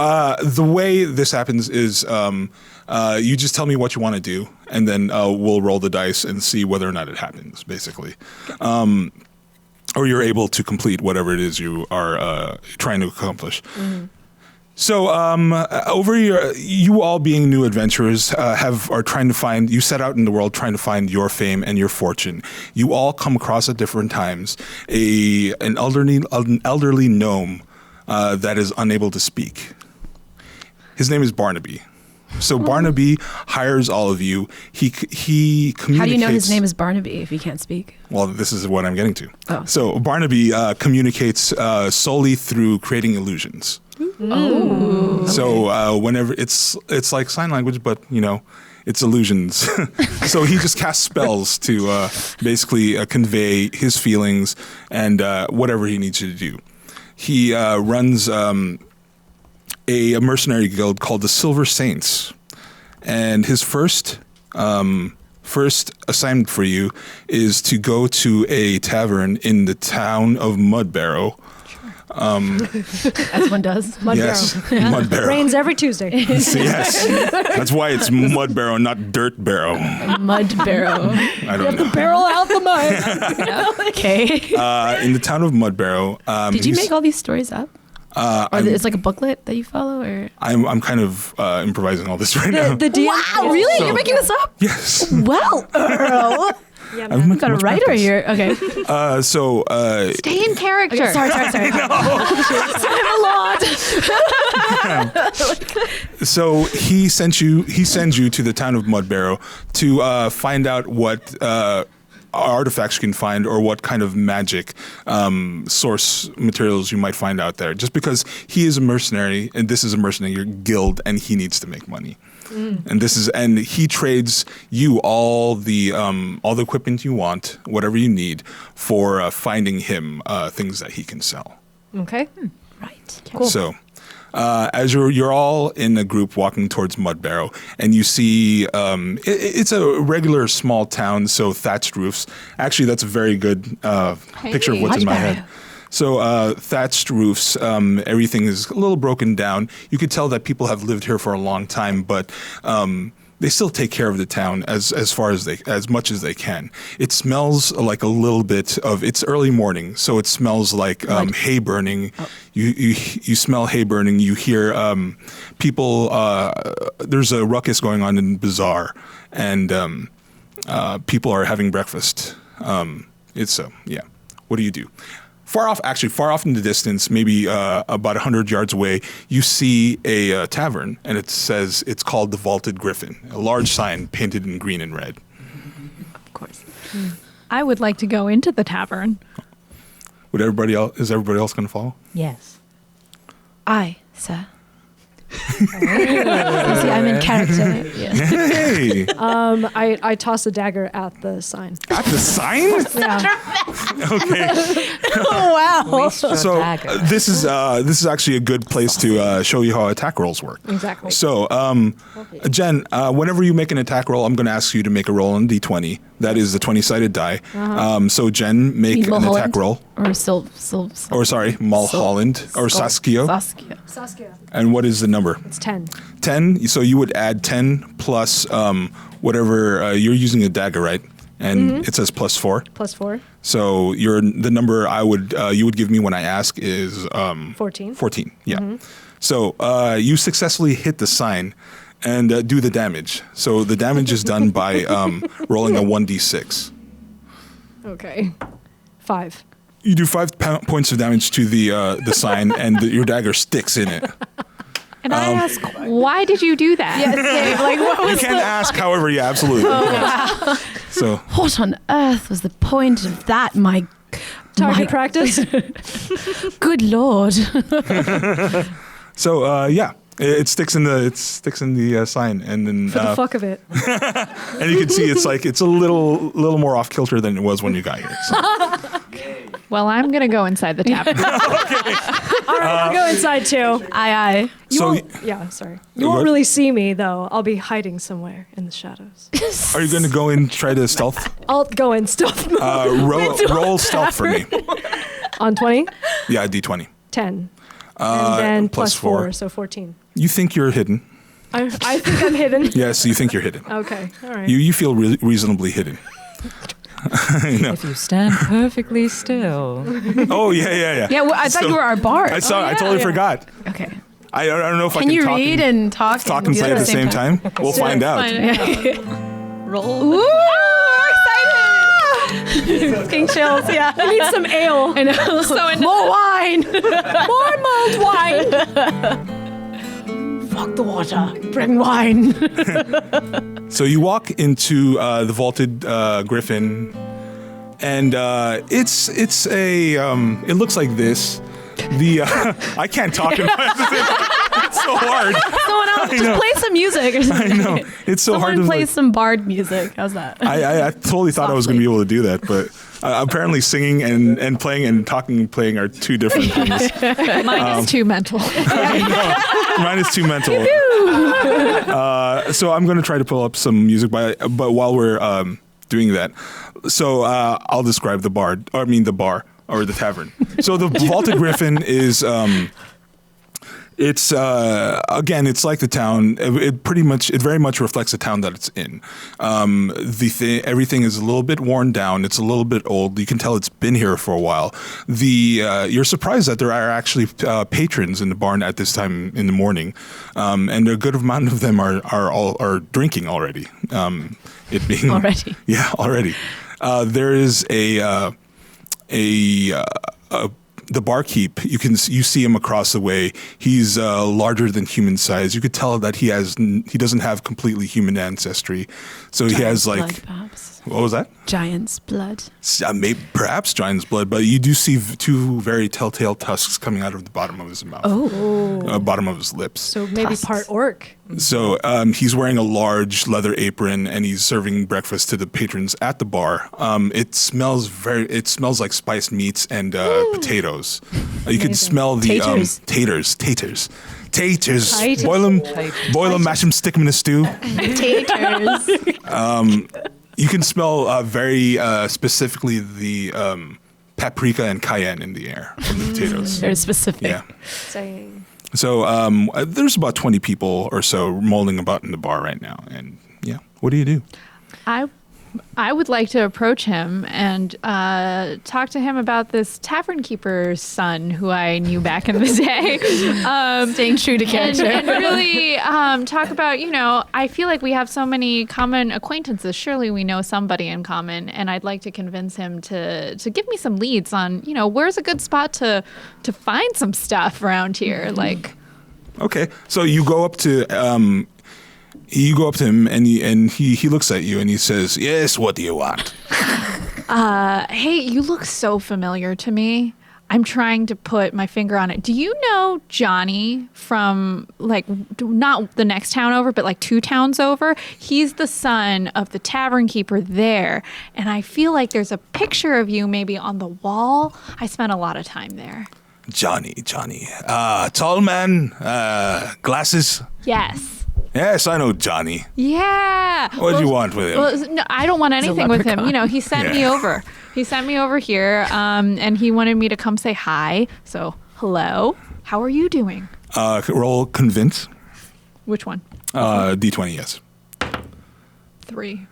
the way this happens is you just tell me what you want to do, and then we'll roll the dice and see whether or not it happens, basically. Or you're able to complete whatever it is you are trying to accomplish. Mm-hmm. So, you all being new adventurers are trying to find. You set out in the world trying to find your fame and your fortune. You all come across at different times an elderly gnome that is unable to speak. His name is Barnaby. So Barnaby hires all of you. He communicates. How do you know his name is Barnaby if he can't speak? Well, this is what I'm getting to. Oh. So Barnaby communicates solely through creating illusions. Oh. So whenever it's like sign language, but it's illusions. So he just casts spells to basically convey his feelings and whatever he needs you to do. He runs a mercenary guild called the Silver Saints, and his first assignment for you is to go to a tavern in the town of Mudbarrow. As one does. Yes, Mudbarrow. Rains every Tuesday. Yes, that's why it's Mudbarrow, not Dirt Barrow. Mud barrow. I don't know. Barrel out the mud. Okay. In the town of Mudbarrow. Did you make all these stories up? Or it's like a booklet that you follow, or I'm kind of improvising all this right now. The DM. wow, really? So- You're making this up? Yes. Well, Earl, Yeah, I've man. got a much writer practice. here. Okay. Stay in character. Okay, sorry. So he sends you to the town of Mudbarrow to find out what artifacts you can find or what kind of magic source materials you might find out there. Just because he is a mercenary and this is a mercenary guild and he needs to make money. And he trades you all the equipment you want, whatever you need, for finding him things that he can sell. Okay. Right. Cool. So, as you're all in a group walking towards Mudbarrow, and you see it's a regular small town, so thatched roofs. Actually, that's a very good picture of what's in my head. So thatched roofs, everything is a little broken down. You could tell that people have lived here for a long time, but they still take care of the town as much as they can. It smells like a little bit of, it's early morning, so it smells like hay burning. Oh. You smell hay burning. You hear people. There's a ruckus going on in the bazaar, and people are having breakfast. It's yeah. What do you do? Far off in the distance, maybe about 100 yards away, you see a tavern, and it says it's called the Vaulted Griffin. A large sign painted in green and red. Of course. I would like to go into the tavern. Would everybody else? Is everybody else going to follow? Yes. Aye, sir. You see, I'm in character. Yeah. Hey, I toss a dagger at the sign. at the sign? Yeah. Okay. Wow. So this is actually a good place to show you how attack rolls work. Exactly. So, Jen, whenever you make an attack roll, I'm going to ask you to make a roll on D20. That is the 20-sided die. So, Jen, make Need an attack Mulholland? roll. Or Sil. Or sorry, Mulholland or Saskio. Saskia. And what is the number? It's 10. 10. So you would add 10 plus whatever you're using a dagger, right? And it says plus 4. Plus 4. So the number you would give me when I ask is 14. 14. Yeah. So you successfully hit the sign and do the damage. So the damage is done by rolling a 1d6. Okay. 5. You do 5 points of damage to the sign, and your dagger sticks in it. And I ask, why did you do that? Like, what You was can ask, however, yeah, absolutely. So what on earth was the point of that, my Target practice. good lord? So yeah, it sticks in the sign, and then For the fuck of it. and you can see it's a little more off kilter than it was when you got here. So. Well, I'm going to go inside the tavern. All right, I'll go inside too. Aye. Yeah, sorry. Go You won't ahead. really see me though. I'll be hiding somewhere in the shadows. Are you going to go and try to stealth? I'll go in stealth mode. Roll stealth for me. On 20? Yeah, D20. 10. And then plus plus 4, four. so 14. You think you're hidden? I think I'm hidden. Yes, you think you're hidden. Okay, all right. You feel reasonably hidden. If you stand perfectly still. Oh yeah. Yeah, well, I thought So- you were our bard. I totally forgot. Okay. I don't know if I Can can you talk read and talk and play at the same time. We'll find out. Roll. Ooh, excited! King chills, yeah. I need some ale. I know. More wine! More mulled wine. Fuck the water. Bring wine. So you walk into the vaulted griffin, and it's a it looks like this. The I can't talk. It's so hard. Someone else, just play some music or something. I know it's so hard to Someone play like, some bard music. How's that? I totally thought I was going to be able to do that, but apparently singing and playing and talking and playing are two different things. Mine is too mental. Mine is too mental. So I'm going to try to pull up some music, but while we're doing that, so I'll describe the bar or the tavern. So the Vaulted Griffin is. It's again, it's like the town. It very much reflects the town that it's in. Everything is a little bit worn down. It's a little bit old. You can tell it's been here for a while. You're surprised that there are actually patrons in the barn at this time in the morning, and a good amount of them are drinking already. It being Already? Yeah, already. There is the barkeep, you see him across the way. He's larger than human size. You could tell that he doesn't have completely human ancestry. So he has like, blood, perhaps. what was that? Giant's blood. Maybe perhaps giant's blood, but you do see two very telltale tusks coming out of the bottom of his mouth. Bottom of his lips. So maybe part orc. So he's wearing a large leather apron, and he's serving breakfast to the patrons at the bar. It smells like spiced meats and potatoes. You can smell the taters. Boil them, mash them, stick them in a stew. Taters. You can smell very specifically the paprika and cayenne in the air from the potatoes. Very specific. Yeah. Saying. So there's about 20 people or so mulling about in the bar right now. And yeah, what do you do? I I would like to approach him and talk to him about this tavern keeper's son who I knew back in the day. Staying true to character. And really talk about, I feel like we have so many common acquaintances. Surely we know somebody in common. And I'd like to convince him to give me some leads on, where's a good spot to find some stuff around here. Like, Okay, so you go up to him and he looks at you and he says, "Yes, what do you want?" hey, you look so familiar to me. I'm trying to put my finger on it. Do you know Johnny from, like, not the next town over, but like 2 towns over? He's the son of the tavern keeper there. And I feel like there's a picture of you maybe on the wall. I spent a lot of time there. Johnny. Tall man, glasses. Yes. Yes, I know Johnny. Yeah. What do you want with him? Well, no, I don't want anything with him. He sent me over. He sent me over here, and he wanted me to come say hi. So, hello. How are you doing? Roll convince. Which one? D20, yes. 3.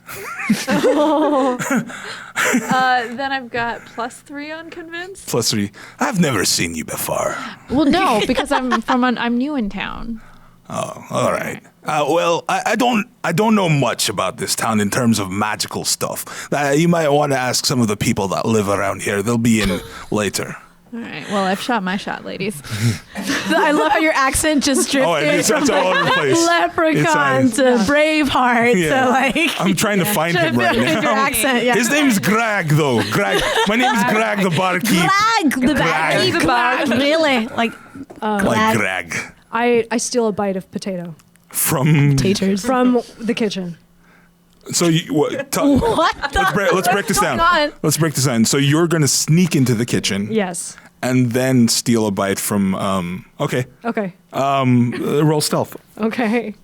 Then I've got +3 on convince. +3. I've never seen you before. Well, no, because I'm new in town. Oh, all right. Well, I don't know much about this town in terms of magical stuff. You might want to ask some of the people that live around here. They'll be in later. All right. Well, I've shot my shot, ladies. I love how your accent just drifted It's all over the place. Leprechaun to Braveheart to like. I'm trying to find him right Your now. accent, yeah. His name's Greg, though. Greg. My name is Greg the barkeep. Greg, the barkeep. Greg, really? Like Greg. I steal a bite of potato From taters. from the kitchen. So What? let's break this down. Let's break this down. So you're gonna sneak into the kitchen. Yes. And then steal a bite from. Okay. Okay. Roll stealth. Okay.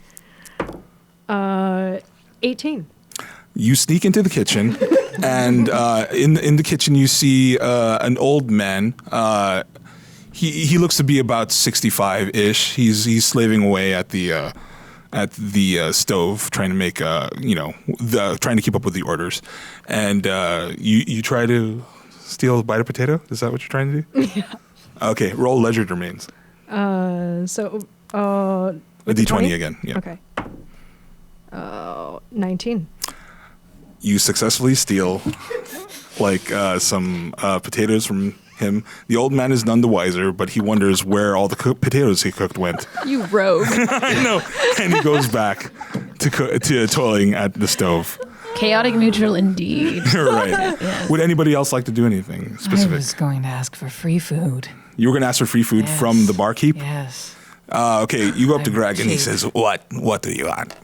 18. You sneak into the kitchen, and in the kitchen you see an old man. He looks to be about 65-ish. He's slaving away at the stove, trying to make trying to keep up with the orders. And you try to steal a bite of potato. Is that what you're trying to do? Yeah. Okay. Roll ledger remains. So A D20 again. Yeah. Okay. 19. You successfully steal some potatoes from him. The old man is none the wiser, but he wonders where all the potatoes he cooked went. You rogue. I know. And he goes back to toiling at the stove. Chaotic neutral indeed. Right. Yes. Would anybody else like to do anything specific? I was going to ask for free food. You were going to ask for free food Yes. from the barkeep? Yes. Okay, you go up to I'm Greg and he cheap. says, What do you want?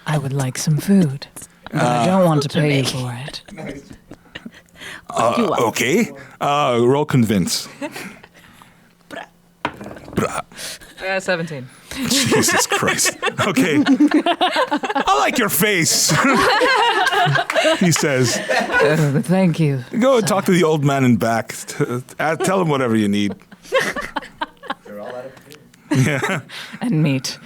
I would like some food. But I don't want to pay you for it. Okay. Roll convince. 17. Jesus Christ. Okay. I like your face. He says. Thank you. Go and talk to the old man in back. Tell him whatever you need. They're all out of food. Yeah. And meat.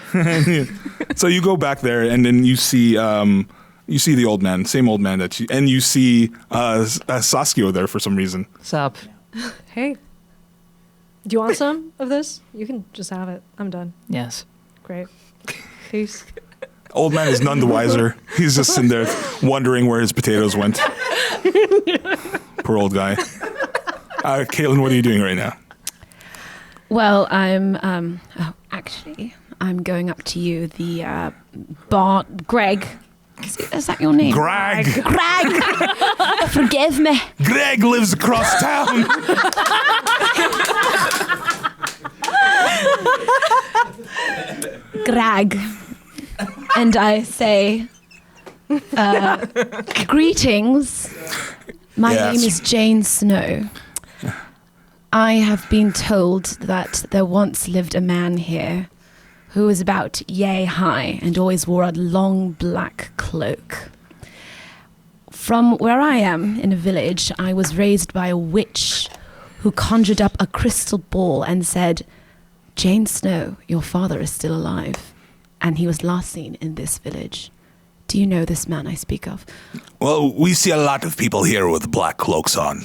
So you go back there, and then you see the old man, same old man and you see Saskia there for some reason. Sup? Hey. Do you want some of this? You can just have it. I'm done. Yes. Great. Peace. Old man is none the wiser. He's just sitting there wondering where his potatoes went. Poor old guy. Caitlin, what are you doing right now? Well, I'm going up to you, the Greg. Is that your name? Greg. Forgive me. Greg lives across town. Greg. And I say, greetings. My Yes. name is Jane Snow. I have been told that there once lived a man here who was about yay high and always wore a long black cloak. From where I am, in a village, I was raised by a witch who conjured up a crystal ball and said, Jane Snow, your father is still alive, and he was last seen in this village. Do you know this man I speak of? Well, we see a lot of people here with black cloaks on.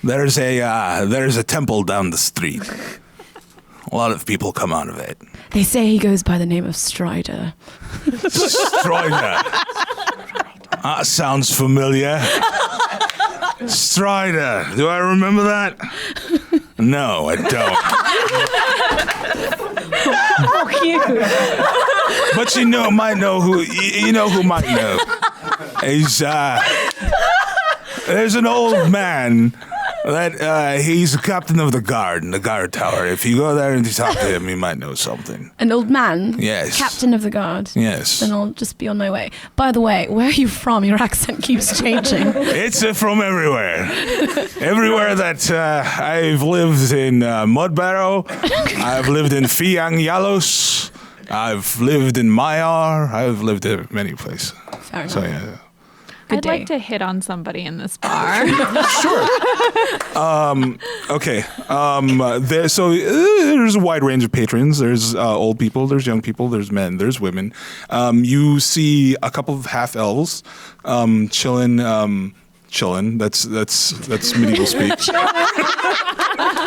There's a temple down the street. A lot of people come out of it. They say he goes by the name of Strider. Strider. Sounds familiar. Strider. Do I remember that? No, I don't. Oh, cute. But might know who. You know who might know. He's there's an old man that he's the captain of the guard in the guard tower. If you go there and you talk to him, you might know something. An old man? Yes. Captain of the guard? Yes. Then I'll just be on my way. By the way, where are you from? Your accent keeps changing. It's from everywhere. Everywhere that I've lived in Mudbarrow. I've lived in Fiang Yalos. I've lived in Mayar. I've lived in many places. Fair enough. So, yeah. I'd like to hit on somebody in this bar. Sure. Okay. There's a wide range of patrons. There's old people, there's young people, there's men, there's women. You see a couple of half elves chilling. That's medieval speak.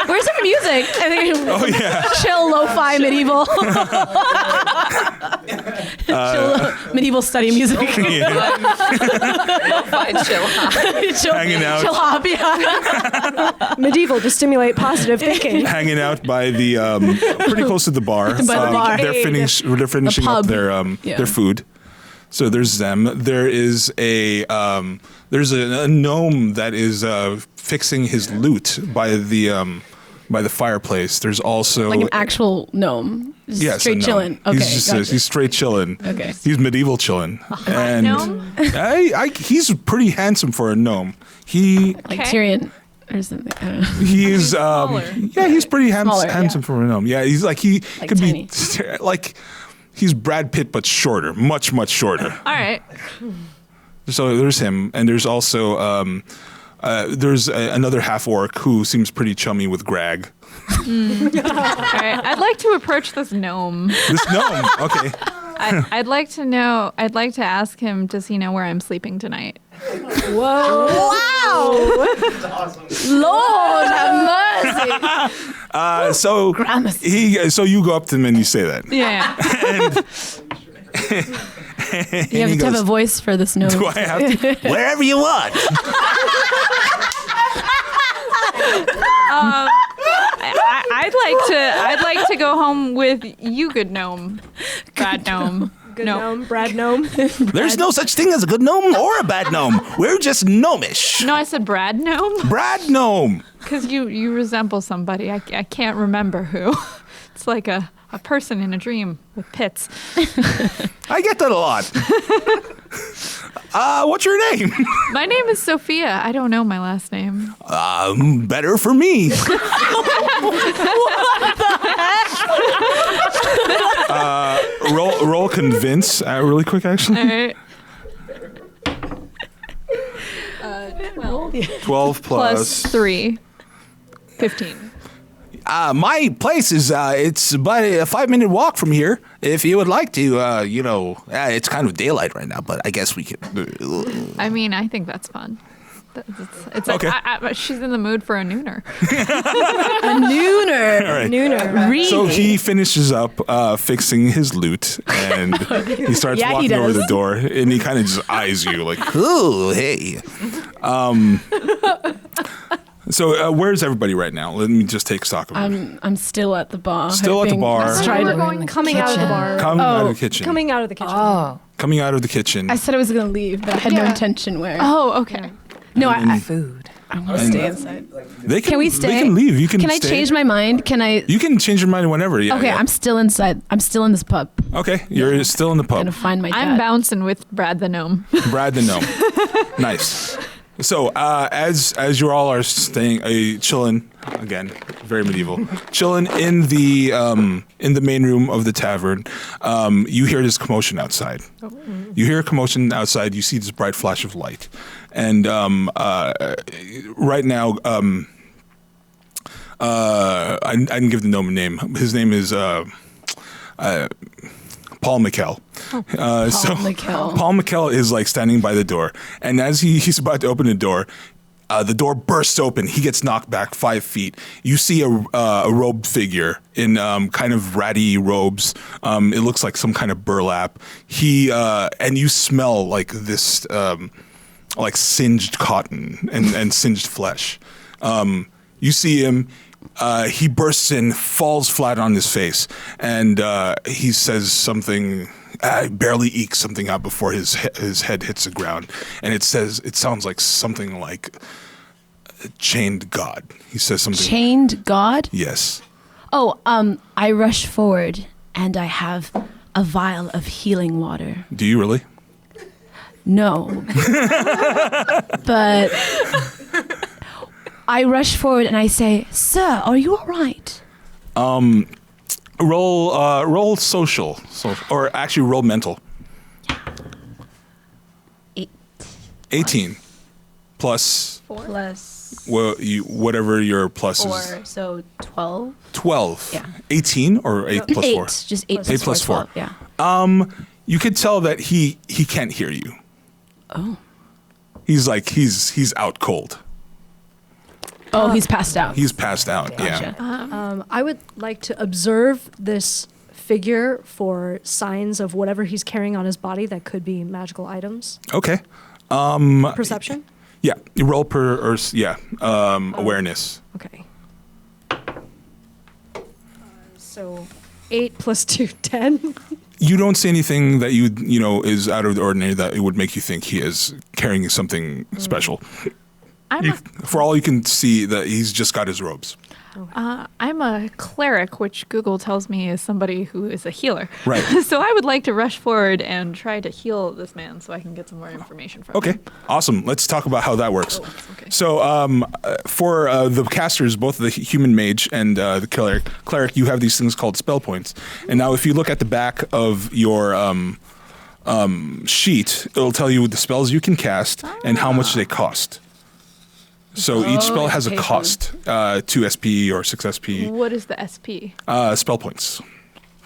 Where's the music? I think Oh yeah. chill, lo-fi, medieval. Chill, medieval study music. Yeah. Fine, chill. chill, Hanging out. Chill hop, yeah. Medieval to stimulate positive thinking. Hanging out by the pretty close to the bar. By the bar. They're finishing up pub. their food. So there's them. There is a gnome that is fixing his lute by the fireplace. There's also Like an actual gnome. Just yes, straight a gnome. chilling. Okay, gotcha. He's straight chilling. Okay. He's medieval chilling. And gnome? he's pretty handsome for a gnome. He Like Okay. Tyrion or something. I don't know. he's smaller. he's pretty Smaller, handsome for a gnome. Yeah, he's like he Like could tiny. be like he's Brad Pitt but shorter, much shorter. All right. So there's him, and there's also there's another half orc who seems pretty chummy with Greg. All right. I'd like to approach this gnome. This gnome, okay. I'd like to ask him, does he know where I'm sleeping tonight? Whoa. Wow! Lord have mercy. So Gramercy. so you go up to him and you say that. Yeah. You have to have a voice for this gnome. Do I have to? Wherever you want. I'd like to go home with you, good gnome. Bad gnome. Good gnome, Brad gnome. There's no such thing as a good gnome or a bad gnome. We're just gnomish. No, I said Brad gnome Brad gnome. because you resemble somebody. I can't remember who. It's like a person in a dream with pits. I get that a lot. What's your name? My name is Sophia. I don't know my last name. Better for me. Roll convince really quick, actually. All right. 12 Plus 3. 15. My place is it's about a 5-minute walk from here. If you would like to, it's kind of daylight right now, but I guess we could. I mean, I think that's fun. It's Okay. she's in the mood for a nooner. A nooner. All right. Nooner. Really? So he finishes up fixing his lute, and he starts Yeah, he walking over does. the door, and he kind of just eyes you like, "Oh, hey." So where's everybody right now? Let me just take stock of it. I'm still at the bar. Still at the hoping bar. Strider- Coming out of the bar. Coming out of the kitchen. Coming out of the kitchen. Oh, Coming out of the kitchen. I said I was gonna leave, but I had no Yeah. intention where. Oh, okay. No, I food. want to stay inside. They Can we stay? They can leave. You can. Can I stay. change my mind? Can I? You can change your mind whenever. Yeah. Okay, yeah. I'm still inside. I'm still in this pub. Okay, you're still in the Gonna pub. find my dad. I'm bouncing with Brad the gnome. Brad the gnome. Nice. So as you all are staying, chilling again, very medieval, chilling in the main room of the tavern, you hear this commotion outside. You hear a commotion outside. You see this bright flash of light, and right now, I didn't give the gnome a name. His name is Paul McKell. McKell. Paul McKell is like standing by the door, and as he's about to open the door bursts open. He gets knocked back 5 feet. You see a robed figure in kind of ratty robes. It looks like some kind of burlap. And you smell like this, like singed cotton and singed flesh. You see him. He bursts in, falls flat on his face, and he says something. Barely ekes something out before his head hits the ground, and it sounds like something like chained God. He says something. Chained God? Yes. Oh, I rush forward and I have a vial of healing water. Do you really? No. But I rush forward and I say, "Sir, are you all right?" Roll social, or actually roll mental. 18 plus whatever your plus is. 4, so 12. 12. Yeah. 18 or 8 plus 4? 8, just 8 8 plus 4. 12, yeah. You could tell that he can't hear you. Oh. He's like he's out cold. Oh, he's passed out. He's passed out. Gotcha. Yeah. I would like to observe this figure for signs of whatever he's carrying on his body that could be magical items. Okay. Perception? Yeah. You roll awareness. Okay. So 8 plus 2, 10. You don't see anything that you know is out of the ordinary that it would make you think he is carrying something special. For all you can see, that he's just got his robes. I'm a cleric, which Google tells me is somebody who is a healer. Right. So I would like to rush forward and try to heal this man so I can get some more information from him. Okay, awesome. Let's talk about how that works. Okay. So for the casters, both the human mage and the cleric, you have these things called spell points. And now if you look at the back of your sheet, it'll tell you the spells you can cast and how much they cost. So each spell has a cost, 2 SP or 6 SP. What is the SP? Spell points.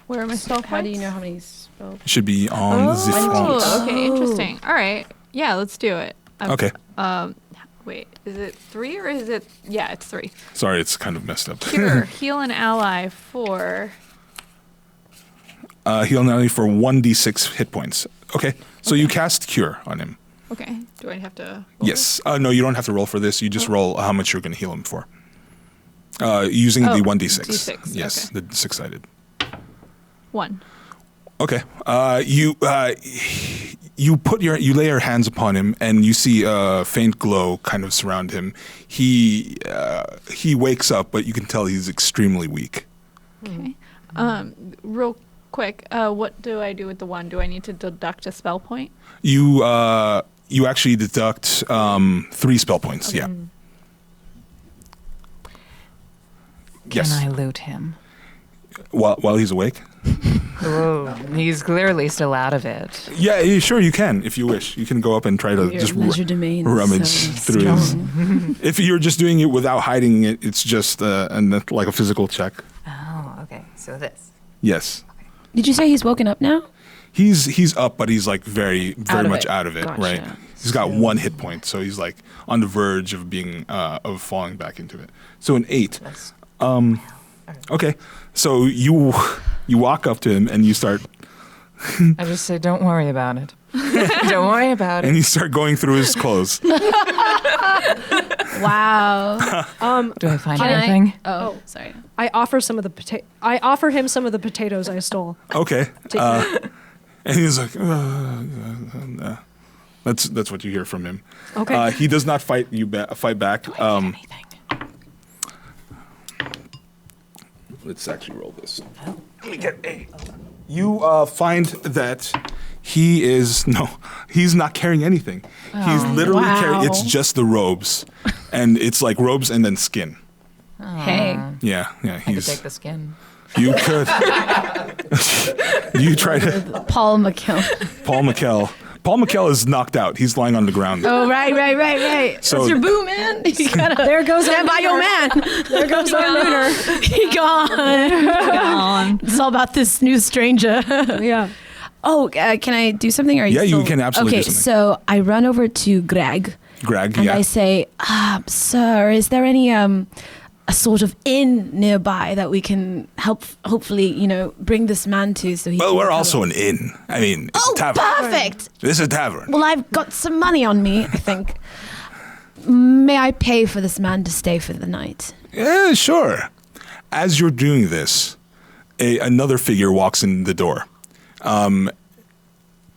Where are my spell points? How do you know how many spells? It should be on the front. Oh, okay, interesting. All right. Yeah, let's do it. Okay. Wait, is it 3 or is it? Yeah, it's 3. Sorry, it's kind of messed up. Cure, heal an ally for. Heal an ally for 1d6 hit points. Okay, so you cast Cure on him. Okay. Do I have to? Yes. No, you don't have to roll for this. You just roll how much you're going to heal him for. Using the 1d6. D6. Yes, Okay. the 6-sided. 1. Okay. You lay your hands upon him, and you see a faint glow kind of surround him. He wakes up, but you can tell he's extremely weak. Okay. Real quick, what do I do with the 1? Do I need to deduct a spell point? You actually deduct 3 spell points. Okay. Yeah. Can Yes. I loot him? While he's awake. Oh, he's clearly still out of it. Yeah, sure you can if you wish. You can go up and try to just Measure domain. rummage So through his. strong. If you're just doing it without hiding it, it's just like a physical check. Oh, okay. So this. Yes. Did you say he's woken up now? He's up, but he's like very Out of much it. out of it, Gotcha. right? He's got 1 hit point, so he's like on the verge of being of falling back into it. So an 8. That's Okay, so you walk up to him and you start I just say, don't worry about it. Don't worry about and it. you start going through his clothes. Wow. Do I find Can I- anything? Oh, sorry. I offer him some of the potatoes I stole. Okay, and he's like, that's what you hear from him. Okay. He does not fight back. Anything? Let's actually roll this. Let me get a. You find that he's not carrying anything. He's literally carrying. It's just the robes, and it's like robes and then skin. Hey. Yeah. I could He's. take the skin. You could. You try to. Paul McKell. Paul McKell. Paul McKell is knocked out. He's lying on the ground. Oh, right. So- That's your boo, man. You gotta There goes stand by your man. There goes our looter. He gone. It's all about this new stranger. Yeah. Oh, can I do something? Or are you Yeah, you still- can absolutely Okay, do something. so I run over to Greg Greg, and yeah. I say, "Sir, is there any a sort of inn nearby that we can hopefully, bring this man to?" So he. Well, can we're recover?" also an inn. I mean, it's Oh, a tavern. perfect. This is a tavern. Well, I've got some money on me, I think. May I pay for this man to stay for the night? Yeah, sure. As you're doing this, another figure walks in the door.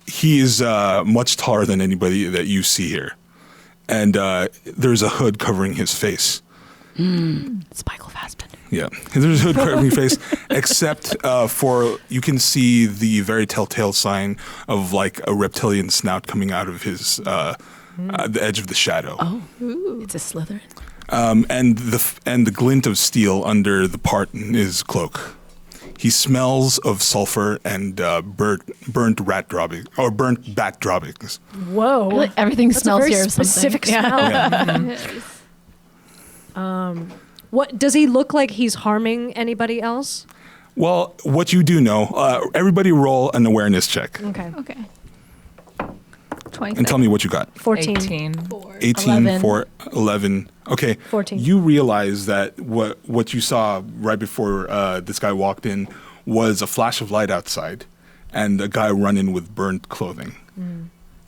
He is much taller than anybody that you see here. And there's a hood covering his face. It's Michael Fassbender. Yeah, there's a hood covering his face, except for you can see the very telltale sign of like a reptilian snout coming out of his the edge of the shadow. Oh, it's a Slytherin. And the glint of steel under the part in his cloak. He smells of sulfur and burnt rat dropping or burnt bat droppings. Whoa. Everything That's smells a very here of something. specific Yeah. smell. What does he look like? He's harming anybody else? Well, what you do know, everybody roll an awareness check Okay. Okay. 26. and tell me what you got. 14. 18. 18 11. for 11. Okay. 14. You realize that what you saw right before this guy walked in was a flash of light outside and a guy running with burnt clothing.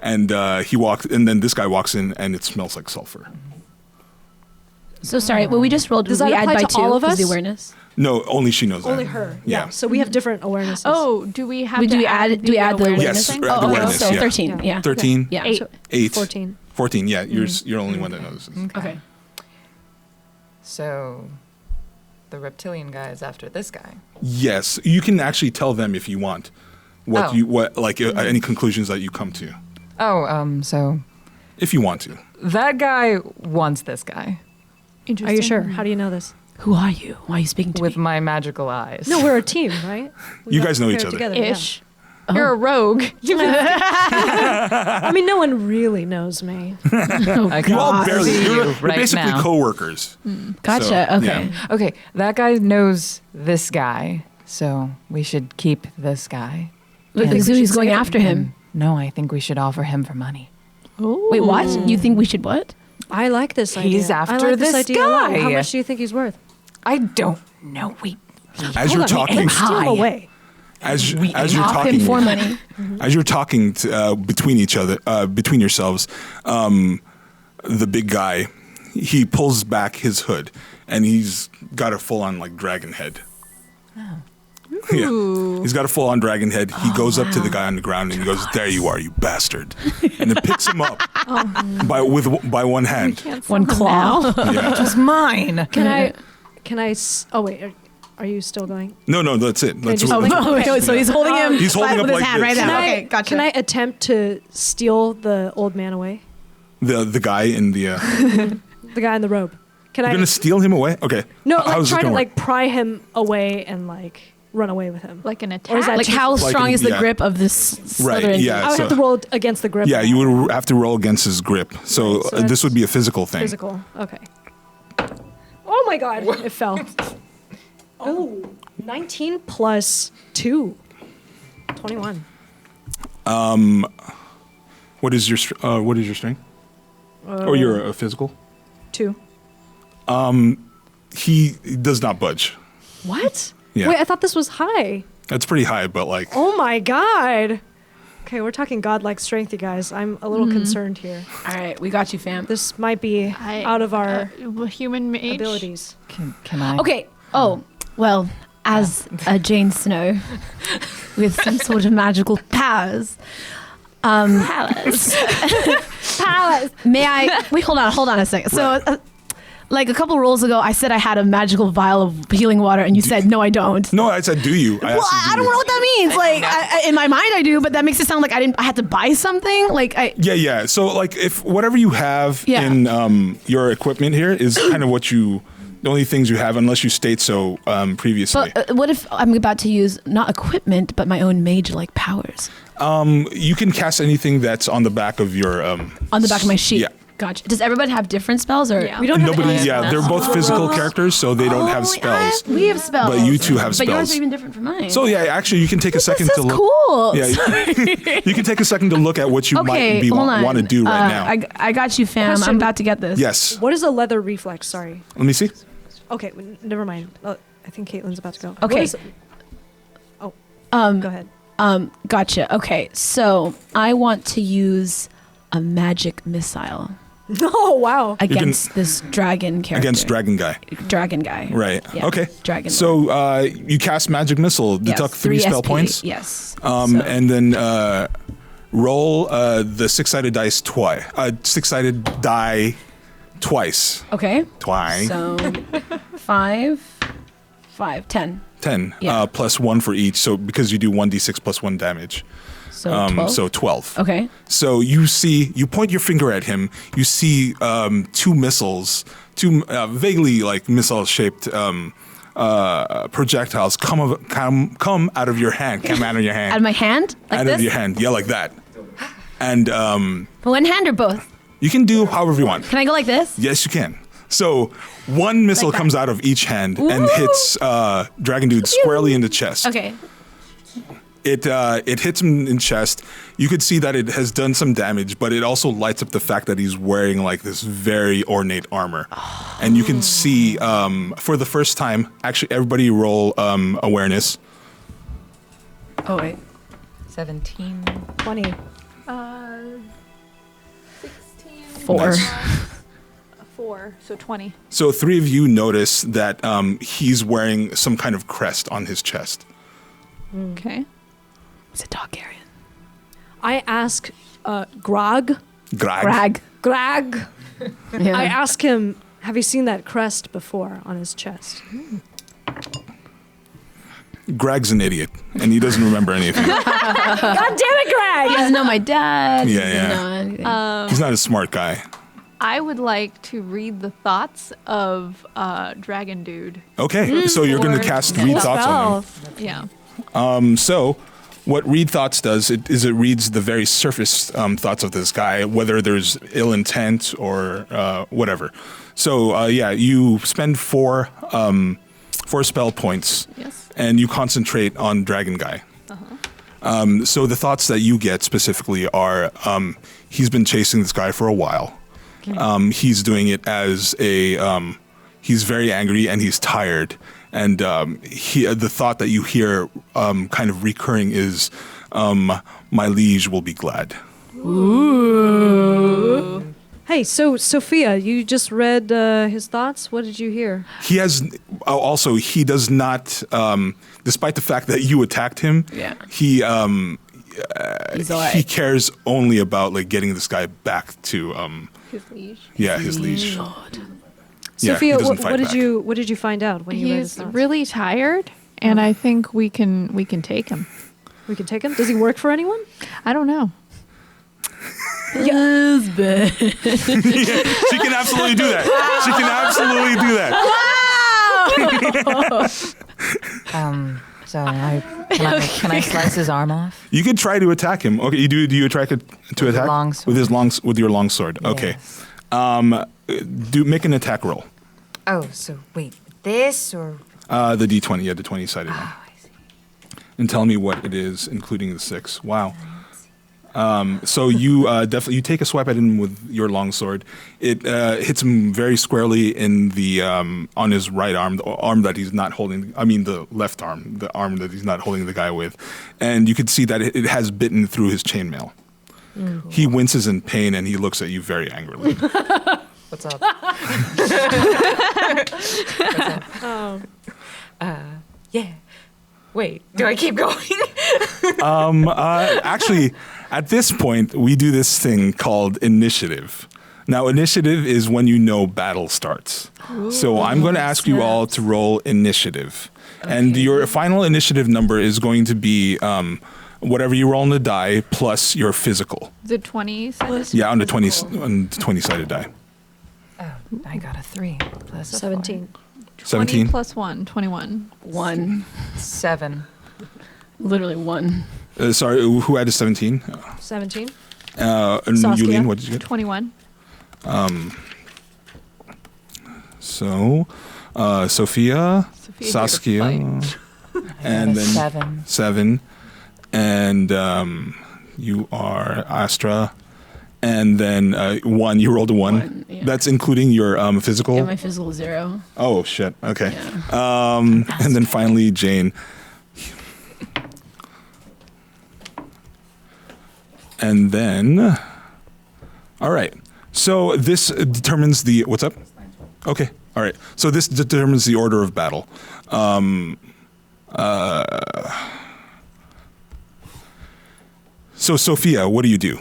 And and then this guy walks in and it smells like sulfur. So sorry, well, we just rolled. Does we that add apply by to 2 all of because the us? awareness. No, only she knows that. Only her. Yeah. So we have different awarenesses. Oh, do we have Do to we add the awareness Yes, thing? add Oh, the okay, awareness, so yeah. 13. Yeah. 13? Yeah. 8. So 8? 14. 14, yeah. You're the only one that knows. Okay. So the reptilian guy is after this guy. Yes, you can actually tell them if you want any conclusions that you come to, Oh, so if you want to. that guy wants this guy Are Interesting. you sure? How do you know this? Who are you? Why are you speaking to with me? my magical eyes. No, we're a team, right? We You got guys know each paired other. together, yeah. Ish. You're a rogue. I mean, no one really knows me. I You all can barely. see You're you right basically now. co-workers. Gotcha. So, okay. yeah. Okay, that guy knows this guy, so we should keep this guy. Look, And- so he's going after him. No, I think we should offer him for money. Wait, what? You think we should what? I like this idea. He's after I like this idea a lot. How guy. much do you think he's worth? I don't know. Wait. As you're talking, Steal him away. as you're Off talking, him for money. as you're talking between each other, between yourselves, the big guy, he pulls back his hood, and he's got a full-on like dragon head. Yeah, he's got a full-on dragon head. He goes up to the guy on the ground and he goes, "There you are, you bastard!" and then picks him up by one hand. One claw. Yeah. It's mine. Oh wait, are you still going? No, that's it. That's just- what- Oh, wait, so he's holding him. He's holding with up his like hand this. right now. Can Okay, gotcha. Can I attempt to steal the old man away? the guy in the. The guy in the robe. Can You're I? gonna steal him away? Okay. No, How like is this try to gonna work? like pry him away and like run away with him. Like an Or is attack. that Like just- how Like strong is the yeah. grip of this Right, Slytherin? yeah. I would so- have to roll against the grip. Yeah, you would have to roll against his grip. So, Right, so this that's would be a physical thing. Physical. Okay. Oh my god, it fell. Oh, 19 plus 2. 21. What is your strength? Or your physical? 2. He does not budge. What? Yeah. Wait, I thought this was high. That's pretty high, but like Oh my god. Okay, we're talking godlike strength, you guys. I'm a little concerned here. All right, we got you, fam. This might be out of our human mage. abilities. Can I? Okay. Oh, well, as a Jane Snow with some sort of magical powers. Powers. May I? Wait, hold on a second. So, like a couple rolls ago, I said I had a magical vial of healing water, and you said, no, I don't. no, I said, do you? Well, I don't know what that means. Like, in my mind, I do, but that makes it sound like I had to buy something. Like, Yeah. So, like, if whatever you have Yeah. in your equipment here is kind of the only things you have, unless you state so previously. But what if I'm about to use not equipment, but my own mage-like powers You can cast anything that's on the back of your. on the back of my sheet? Yeah. Gotcha. Does everybody have different spells, or Yeah. We don't have Nobody, any yeah, they're both physical characters, so they don't have spells. We have spells, But you two have But yours spells. are even different from mine. So yeah, actually, you can take a second this to is look. cool. Yeah, you can take a second to look at what you might be hold on. want to do right now. I got you, fam. Question. I'm about to get this. Yes. What is a leather reflex? Sorry. Let me see. Okay, never mind. I think Caitlin's about to go. Okay. What is, go ahead. Gotcha. Okay, so I want to use a magic missile Oh wow. against this dragon character. Against Dragon Guy. Dragon guy. Right. Yeah. Okay. Dragon. So you cast Magic Missile, Yes, deduct 3 spell SP, points. Yes. And then roll the six-sided dice twice. Six-sided die twice. Okay. Twice. So 5, 10. 10. Yeah. Plus 1 for each. So because you do 1d6 plus 1 damage. So 12. So 12. Okay. So you point your finger at him. You see 2 missiles, 2 vaguely like missile-shaped projectiles come out of your hand. Come out of your hand. Out of my hand? Like out this? of your hand. Yeah, like that. And One hand or both? you can do however you want. Can I go like this? Yes, you can. So 1 missile Like that. comes out of each hand and hits Dragon Dude squarely in the chest. Okay. It hits him in chest. You could see that it has done some damage, but it also lights up the fact that he's wearing like this very ornate armor. And you can see for the first time, actually everybody roll awareness. Oh, wait. 17. 20. 16. 4. Nice. 4, so 20. So 3 of you notice that he's wearing some kind of crest on his chest. Okay. It's a Targaryen. I ask Grog. Grag. Greg. Yeah. I ask him, have you seen that crest before on his chest? Greg's an idiot, and he doesn't remember anything. God damn it, He Greg! doesn't know my dad. He Yeah, doesn't yeah. know anything. He's not a smart guy. I would like to read the thoughts of Dragon Dude. Okay, so you're going to cast Read Thoughts on him. Yeah. So what Read Thoughts does is it reads the very surface thoughts of this guy, whether there's ill intent or whatever. So you spend 4 spell points, Yes. and you concentrate on Dragon Guy. So the thoughts that you get specifically are he's been chasing this guy for a while. He's doing it as he's very angry and he's tired. And the thought that you hear kind of recurring is, my liege will be glad. Ooh. Hey, so Sophia, you just read his thoughts. What did you hear? He has, also, he does not, despite the fact that you attacked him, Yeah. he He's all right. he cares only about like getting this guy back to, His liege. his liege. Yeah, Sophia, he doesn't what fight did back. what did you find out when you read his He's thoughts? really tired, and I think we can take him. We can take him. Does he work for anyone? I don't know. Husband. She can absolutely do that. She can absolutely do that. So can I slice his arm off? You could try to attack him. Okay, you do you try to attack longsword. with your longsword? Okay. Yes. Make an attack roll. Oh, so wait, this or The D20, yeah, the 20-sided one. I see. And tell me what it is, including the 6. Wow. So you definitely take a swipe at him with your longsword. It hits him very squarely in the on his right arm, the arm that he's not holding. I mean, the left arm, the arm that he's not holding the guy with, and you can see that it has bitten through his chainmail. He winces in pain and he looks at you very angrily. What's up? Yeah. Wait, do I keep going? Actually, at this point, we do this thing called initiative. Now, initiative is when you know battle starts. So I'm going to ask you all to roll initiative. And your final initiative number is going to be whatever you roll on the die plus your physical. The 20 Yeah, on the 20-sided die. Oh, I got a 3 plus a 17. 17? 20 plus 1, 21. 1. 4. 7. Literally 1. Sorry, who had a 17? 17. And Saskia. Yulin, what did you get? 21. So, Sophia, Saskia, and then 7, and you are Astra, and then 1. You rolled a 1. Yeah. That's including your physical. Yeah, my physical 0. Oh shit. Okay. Yeah. And then finally Jane. And then, all right. So this determines the what's up. Okay. All right. So this determines the order of battle. So Sophia, what do you do?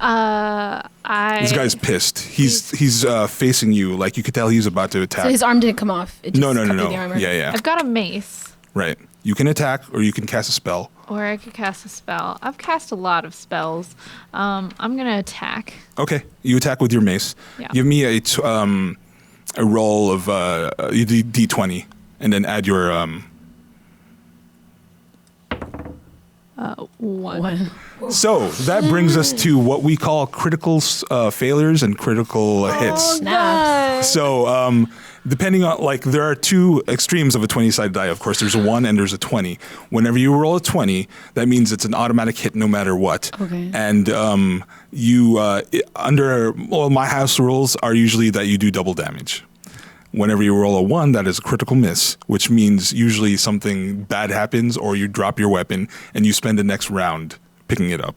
This guy's pissed. He's facing you. Like you could tell he's about to attack. So his arm didn't come off. It just No. cut through the armor. Yeah. I've got a mace. Right. You can attack or you can cast a spell. Or I could cast a spell. I've cast a lot of spells. I'm gonna attack. Okay. You attack with your mace. Yeah. Give me a roll of D20 and then add your 1. So that brings us to what we call critical failures and critical hits. Snaps. So depending on, like, there are 2 extremes of a 20-sided die. Of course, there's a 1 and there's a 20. Whenever you roll a 20, that means it's an automatic hit no matter what. Okay. And my house rules are usually that you do double damage. Whenever you roll a 1, that is a critical miss, which means usually something bad happens or you drop your weapon and you spend the next round picking it up.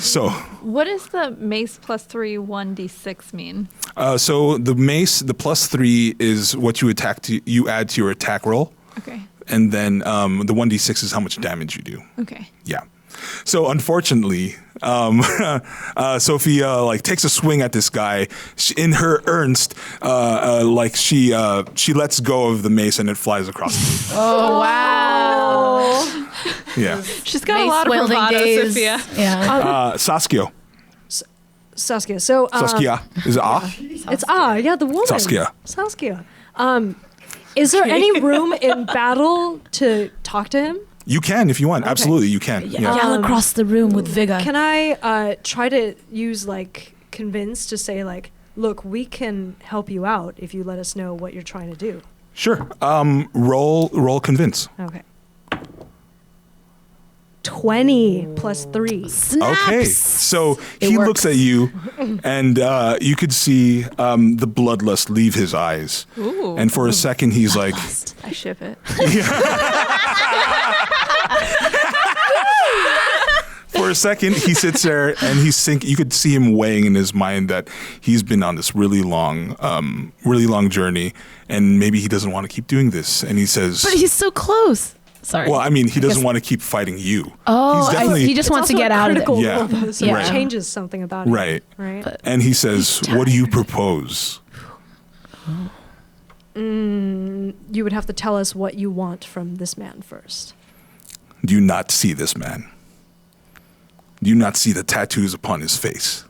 So What does the mace plus 3 1d6 mean? so the mace, the +3 is what you you add to your attack roll, Okay. and then the 1d6 is how much damage you do. Okay. Yeah. So unfortunately, Sophia like takes a swing at this guy. In her earnest, she lets go of the mace and it flies across the room. Oh wow. Yeah. She's got a Mace lot of wielding bravado, days. Sophia. Yeah. Saskia. Saskia. So Saskia. Is it it's the woman. Saskia. Saskia. Is there any room in battle to talk to him? You can if you want. Absolutely, you can. Yeah. Yell across the room with vigor. Can I try to use like convince to say like, look, we can help you out if you let us know what you're trying to do. Sure. Roll convince. Okay. 20 plus 3. Snaps. Okay, so It he works. looks at you, and you could see the bloodlust leave his eyes. Ooh. And for a second, he's like, I ship it. for a second, he sits there and he's thinking. You could see him weighing in his mind that he's been on this really long journey, and maybe he doesn't want to keep doing this. And he says, But he's so close. Sorry. "Well, I mean, he doesn't want to keep fighting you. Oh, he's definitely he just wants to get out of it. Yeah. Role, so Right. it changes something about it. Right. Right. And he says, "What do you propose?" You would have to tell us what you want from this man first. Do you not see this man? Do you not see the tattoos upon his face?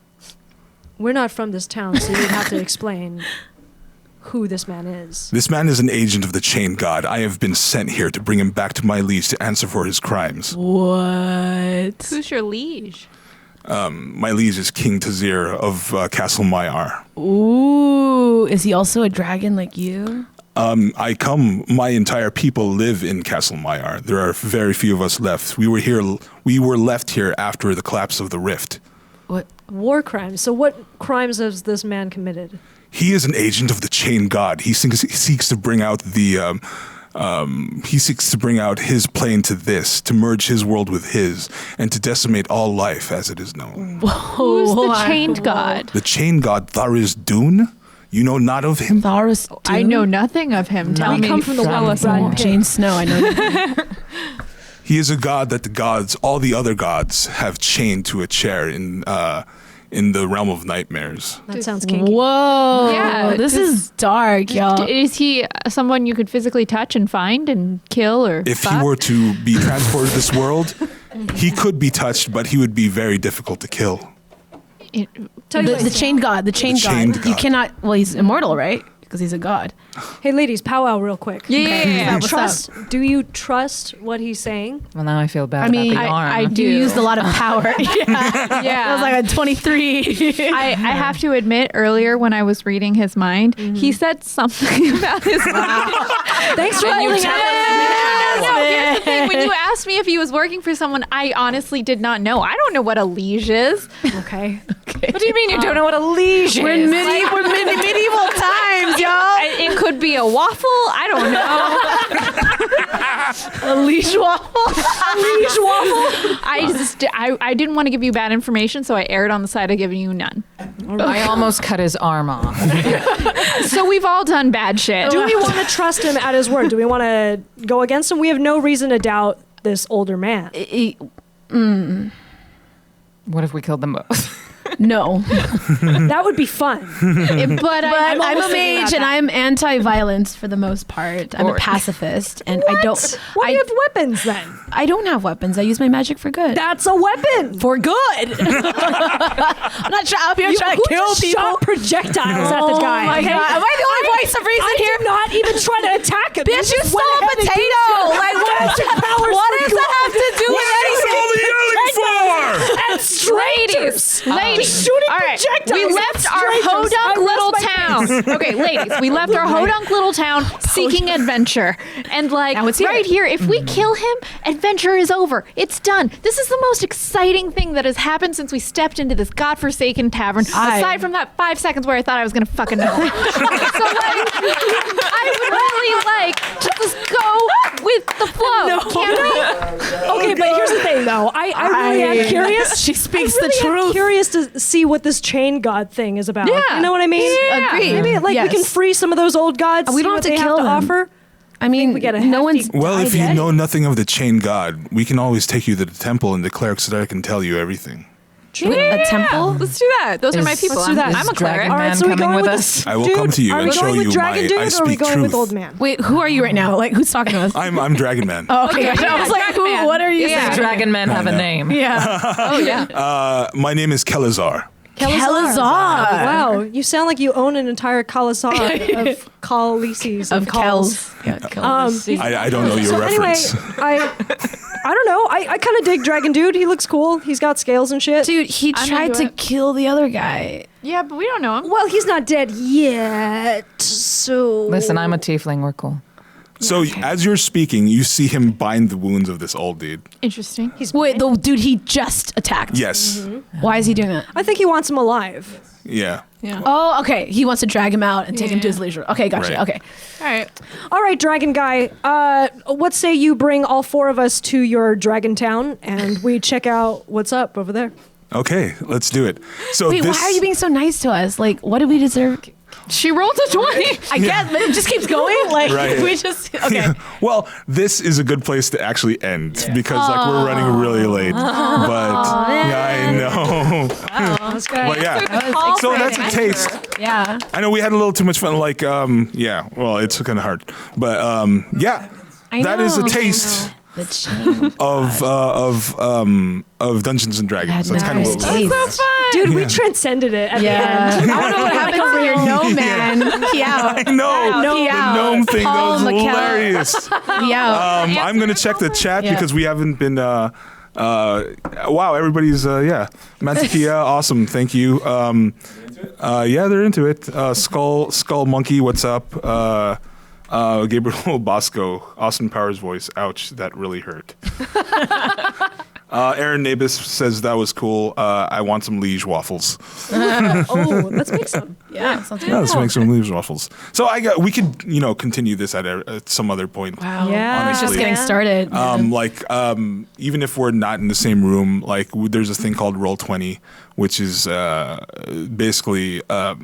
We're not from this town, so you'd have to explain who this man is. This man is an agent of the Chain God. I have been sent here to bring him back to my liege to answer for his crimes. What? Who's your liege? My liege is King Tazir of Castle Maiar. Ooh, is he also a dragon like you? My entire people live in Castle Maiar. There are very few of us left. We were left here after the collapse of the rift. What? War crimes. So what crimes has this man committed? He is an agent of the Chain God. He seeks to bring out his plane to this, to merge his world with his, and to decimate all life as it is known. Who's the chained god? The Chain God Thariz Dune? You know not of him? Thorus I know nothing of him. Tell We me. come from the tell wild us red more. pit. Jane Snow, I know. He is a god that all the other gods, have chained to a chair in the realm of nightmares. That sounds kinky. Whoa. Yeah, This is dark, y'all. Is he someone you could physically touch and find and kill or If fuck? he were to be transported to this world, he could be touched, but he would be very difficult to kill. Tell you what, The chain god. The chain chained god. You god. cannot. Well, he's immortal, right? because he's a god. Hey, ladies, powwow real quick. Yeah. What's Trust? Do you trust what he's saying? Well, now I feel bad I mean, about the arm. I You do. used a lot of power. Yeah. Yeah. I was like a 23. I have to admit, earlier when I was reading his mind, he said something about his mind. Thanks for And you holding tell out. No, here's the thing. When you asked me if he was working for someone, I honestly did not know. I don't know what a liege is. Okay. What do you mean you don't know what a liege is? We're in medieval times, y'all. It could be a waffle. I don't know. A leash waffle. I didn't want to give you bad information, so I erred on the side of giving you none. I almost cut his arm off. So we've all done bad shit. Do we want to trust him at his word? Do we want to go against him? We have no reason to doubt this older man. What if we killed them both? No. That would be fun. But I'm always a thinking mage about and that. I'm anti-violence for the most part. I'm a pacifist and I don't. What do you have weapons then? I don't have weapons. I use my magic for good. That's a weapon. For good. I'm not out here trying to Who kill just people. shot projectiles at the Oh guy? my okay? God. Am I the only voice of reason I here? did not even try to attack him. Bitch, you just stole went a ahead and potato. used your Like, magic powers what for does that have to do with anything? And strangers. Ladies, shooting all right. projectiles We at left our strangers. hodunk I little rest my town. Okay, ladies, we left our hodunk little town seeking adventure. And like Now it's here. right here, if we kill him, adventure is over. It's done. This is the most exciting thing that has happened since we stepped into this godforsaken tavern. Aside from that 5 seconds where I thought I was gonna fucking know. So like, I would really like to just go with the flow. Can we? Okay, but here's the thing, though. I really am curious. She speaks I really the am truth. curious to see what this chain god thing is about. Yeah. You know what I mean? Yeah. Agreed. Maybe like we can Yes. free some of those old gods. We see don't what have to they kill have to them. offer. I mean, we get a no hefty- one's Well, if died you yet. know nothing of the chain god, we can always take you to the temple and the cleric so that I can tell you everything. a temple. Let's do that. Those are my people. let's do that. I'm a cleric. Dragon All right, Man so we coming going with with us? this I will dude? come to you Are and we show going with you Dragon my- Dude, I or are we speak going with truth. Old Man? Wait, who are you right now? Like, who's talking to us? I'm Dragon Man. Oh, okay. I was like, Dragon who? Man. What are you Yeah, saying? dragon men have a know. name. Yeah. Oh yeah. My name is Kelazar. Kelazar. Wow, you sound like you own an entire Kalasar of Khaleesi's Of and Khals. Kells. Yeah, Kells. I don't know your So anyway, reference. I don't know. I kind of dig Dragon Dude. He looks cool. He's got scales and shit. Dude, he I'm tried into to it. kill the other guy. Yeah, but we don't know him. Well, he's not dead yet. So Listen, I'm a tiefling. We're cool. So as you're speaking, you see him bind the wounds of this old dude. Interesting. Wait, the dude he just attacked. Yes. Why is he doing that? I think he wants him alive. Yeah. Yeah. Oh, okay. He wants to drag him out and take him to his leisure. Okay, gotcha. Right. Okay. All right. All right, Dragon Guy. What say you bring all four of us to your Dragon Town and we check out what's up over there? Okay, let's do it. So Wait, this why are you being so nice to us? Like, what did we deserve? She rolled a 20. I guess, but it just keeps going. Like, Right. we just, okay. Well, this is a good place to actually end because like we're running really late. But I know. That's good. But yeah. So that's a taste. Yeah. I know we had a little too much fun. Like, yeah. Well, it's kind of hard, but yeah. I That is a know. taste The chain. of Dungeons and Dragons. That's Had kind of nice what we're taste. Dude, we transcended it at Yeah. the end. I don't know what happened to your gnome man. He out. I know. He The out. gnome thing, Paul that was McKell. hilarious. He out. I'm going to check the chat Yeah. because we haven't been. Wow, everybody's Mantequilla, awesome. Thank you. Yeah, they're into it. Skull Monkey, what's up? Gabriel Bosco, Austin Powers voice. Ouch, that really hurt. Aaron Nabis says that was cool. I want some liege waffles. Oh, let's make some. Yeah, sounds good. Yeah, let's make some liege waffles. So we could continue this at some other point. Wow. Yeah. We're just Honestly. getting started. Even if we're not in the same room, like there's a thing called Roll20, which is basically a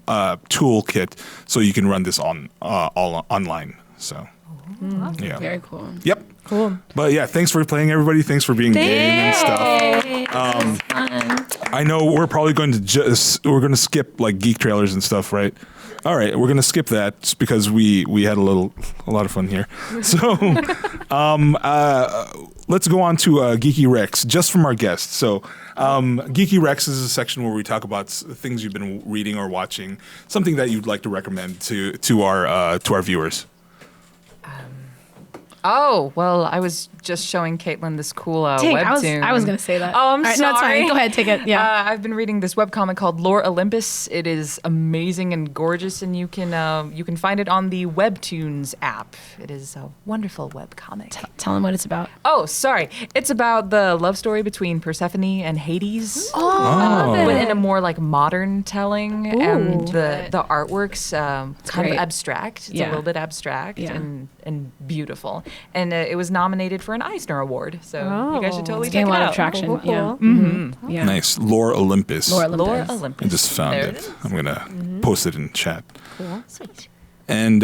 toolkit so you can run this all online. So yeah. Very cool. Yep. Cool. But yeah, thanks for playing, everybody. Thanks for being game and stuff. I know we're probably going to we're going to skip like geek trailers and stuff, right? All right, we're going to skip that just because we had a lot of fun here. So, let's go on to Geeky Rex, just from our guests. So, Geeky Rex is a section where we talk about things you've been reading or watching, something that you'd like to recommend to our viewers. Oh, well, I was just showing Caitlin this cool Dang, webtoon. I was going to say that. Oh, I'm All right, sorry. No, it's fine. Go ahead, take it. Yeah. I've been reading this webcomic called Lore Olympus. It is amazing and gorgeous, and you can find it on the Webtoons app. It is a wonderful webcomic. Tell them what it's about. Oh, sorry. It's about the love story between Persephone and Hades. But in a more like modern telling. And the artwork's kind great. of abstract. It's a little bit abstract and beautiful. And it was nominated for an Eisner Award. So you guys should totally It's check getting it a lot out. of traction. Cool. Yeah. Mm-hmm. Yeah. Nice. Lore Olympus. Lore Lore Olympus. Olympus. I just found There it. is. I'm going to post it in chat. Cool. Sweet. And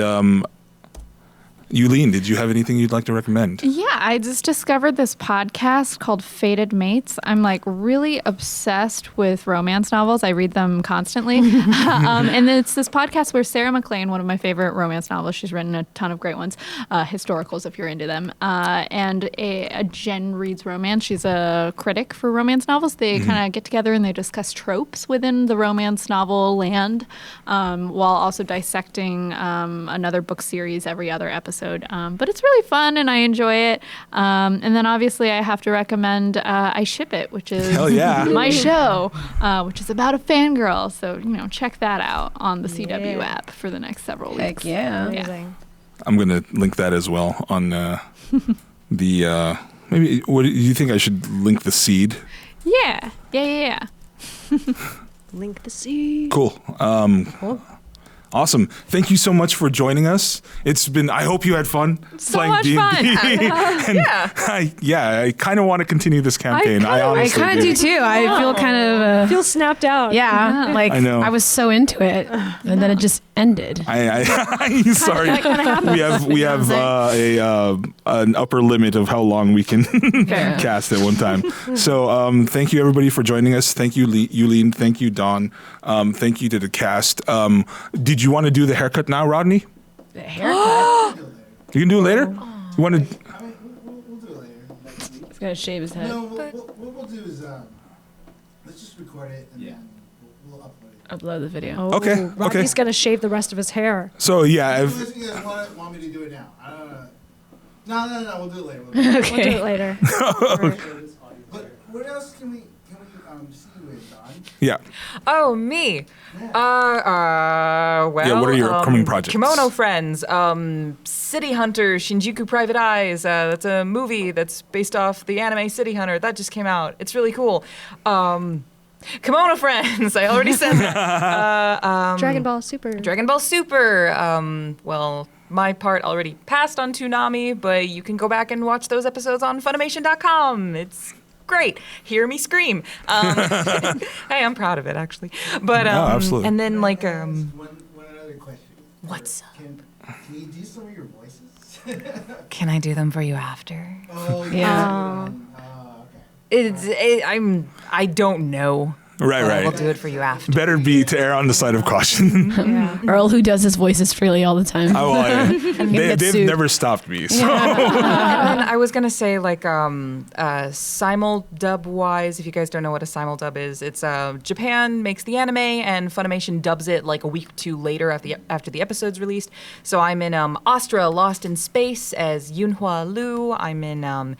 Yulin, did you have anything you'd like to recommend? Yeah, I just discovered this podcast called Fated Mates. I'm like really obsessed with romance novels. I read them constantly. And it's this podcast where Sarah McLean, one of my favorite romance novelists, she's written a ton of great ones, historicals if you're into them, and a Jen reads romance. She's a critic for romance novels. They kind of get together and they discuss tropes within the romance novel land, while also dissecting another book series every other episode. But it's really fun and I enjoy it. And then obviously I have to recommend I Ship It, which is Hell yeah. my show, which is about a fangirl. So, check that out on the CW app for the next several weeks. Heck yeah. Amazing. I'm going to link that as well on the maybe. What do you think? I should link the seed. Yeah. Link the seed. Cool. Awesome. Thank you so much for joining us. It's been, I hope you had fun So much fun. I kind of want to continue this campaign. I I honestly kind of do too. I feel kind of. Feel snapped out. Yeah, like I know. I was so into it, and then it just ended. I'm sorry. We have an upper limit of how long we can cast at one time. So thank you everybody for joining us. Thank you, Yulin. Thank you, Dawn. Thank you to the cast. Did you want to do the haircut now, Rodney? The haircut. You can do it later. You want to? I mean, we'll do it later. Next week. He's gonna shave his head. No, what we'll do is let's just record it and then we'll upload it. Upload the video. Oh, Okay, Rodney's gonna shave the rest of his hair. So yeah, Unless you guys want me to do it now. I don't know. No, we'll do it later. We'll do it later. We'll do it later. But what else can we see you with, Don? yeah. Oh, me. Well, Yeah, what are your upcoming projects? Kimono Friends, City Hunter, Shinjuku Private Eyes. That's a movie that's based off the anime City Hunter. That just came out. It's really cool. Kimono Friends. I already said that. Dragon Ball Super. Dragon Ball Super. Well, my part already passed on Toonami, but you can go back and watch those episodes on Funimation.com. It's great. Hear me scream. Hey, I'm proud of it, actually. But absolutely. and then like One other question. what's up? Can you do some of your voices? Can I do them for you after? Oh Yeah. Okay. I don't know. Right, I'll right. do it for you after. Better be to err on the side of caution. Earl, who does his voices freely all the time. Oh, well, get they've sued. never stopped me. So. And then I was gonna say like simuldub wise, if you guys don't know what a simuldub is, it's Japan makes the anime and Funimation dubs it like a week or two later after the episode's released. So I'm in Astra Lost in Space as Yunhua Liu. I'm in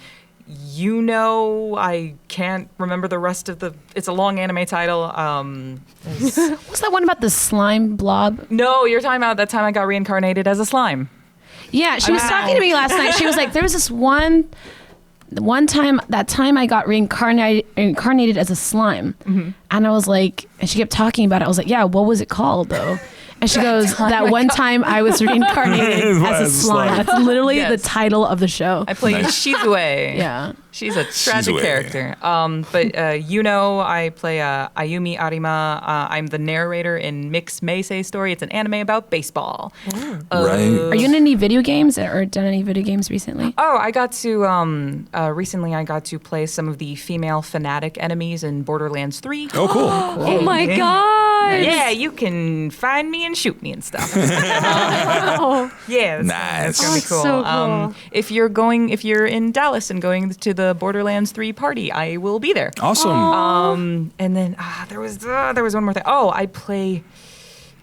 I can't remember the rest of the. It's a long anime title. What's that one about the slime blob? No, you're talking about that time I got reincarnated as a slime. Yeah, she was talking to me last night. She was like, there was this one time, that time I got reincarnated as a slime. And I was like, and she kept talking about it. I was like, yeah, what was it called though? And she goes, that one time I was reincarnated as a slime. That's literally the title of the show. I play Shizue. Yeah. She's a tragic Shizue. character. But I play Ayumi Arima. I'm the narrator in Mix Meisei Story. It's an anime about baseball. Right. Are you in any video games or done any video games recently? Oh, I got to recently. I got to play some of the female fanatic enemies in Borderlands 3. Oh, cool. Oh my god! Yeah, you can find me and shoot me and stuff. Yeah, Nice. That's gonna be That's cool. so cool. If you're in Dallas and going to the Borderlands 3 party, I will be there. Awesome. And then there was one more thing. Oh, I play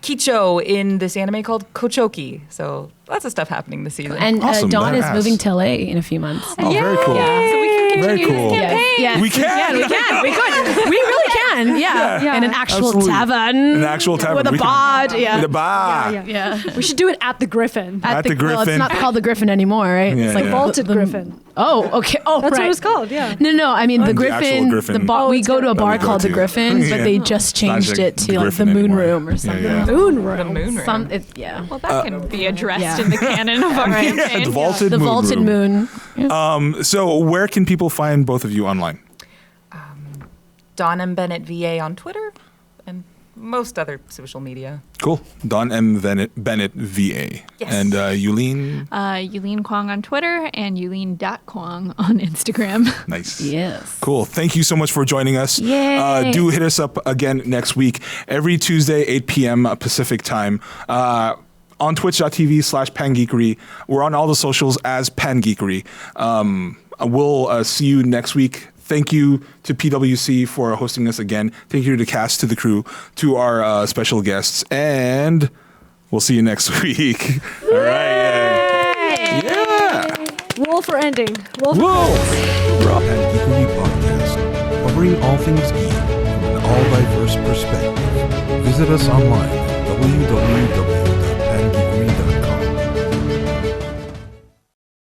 Kicho in this anime called Kochoki. So lots of stuff happening this season. And Awesome, Dawn is badass. moving to LA in a few months. Oh, very cool. Yeah. so we can Very continue cool. this campaign. Yes, We can. We could. We really can. Yeah. Yeah. In an actual Absolutely. tavern. An actual tavern. With a We can- bod. Yeah. With a bar. Yeah. Yeah. We should do it at the Griffin. At the Well, Griffin. it's not called the Griffin anymore, right? Yeah, It's like yeah. Vaulted Griffin. Oh, okay. Oh, That's right. what it's called. Yeah. No. I mean, the The actual Griffin. Griffin. The bar. Oh, We it's go to a got- bar That we go called the to. Griffin, Yeah. but they just changed like it the to like the Griffin Moon anymore. Room or Yeah, something. yeah. Moon The Room. moon room. Yeah. Well, that can be addressed yeah. in the canon of our Yeah, campaign. the vaulted The moon Vaulted room. Moon. So where can people find both of you online? Dawn M. Bennett VA on Twitter and most other social media. Cool. Don M. Bennett VA. Yes. And Yulin. Yulin Kwong on Twitter and Yulin.Kwong on Instagram. Nice. Yes. Cool. Thank you so much for joining us. Yay. Do hit us up again next week, every Tuesday, 8 p.m. Pacific time. On twitch.tv/pangeekery. We're on all the socials as Pangeekery. We'll see you next week. Thank you to PwC for hosting us again. Thank you to the cast, to the crew, to our special guests, and we'll see you next week. All right. Yeah. Roll for ending. Roll for Whoa. Drop and Geekery Podcast, covering all things geek from an all diverse perspective. Visit us online at www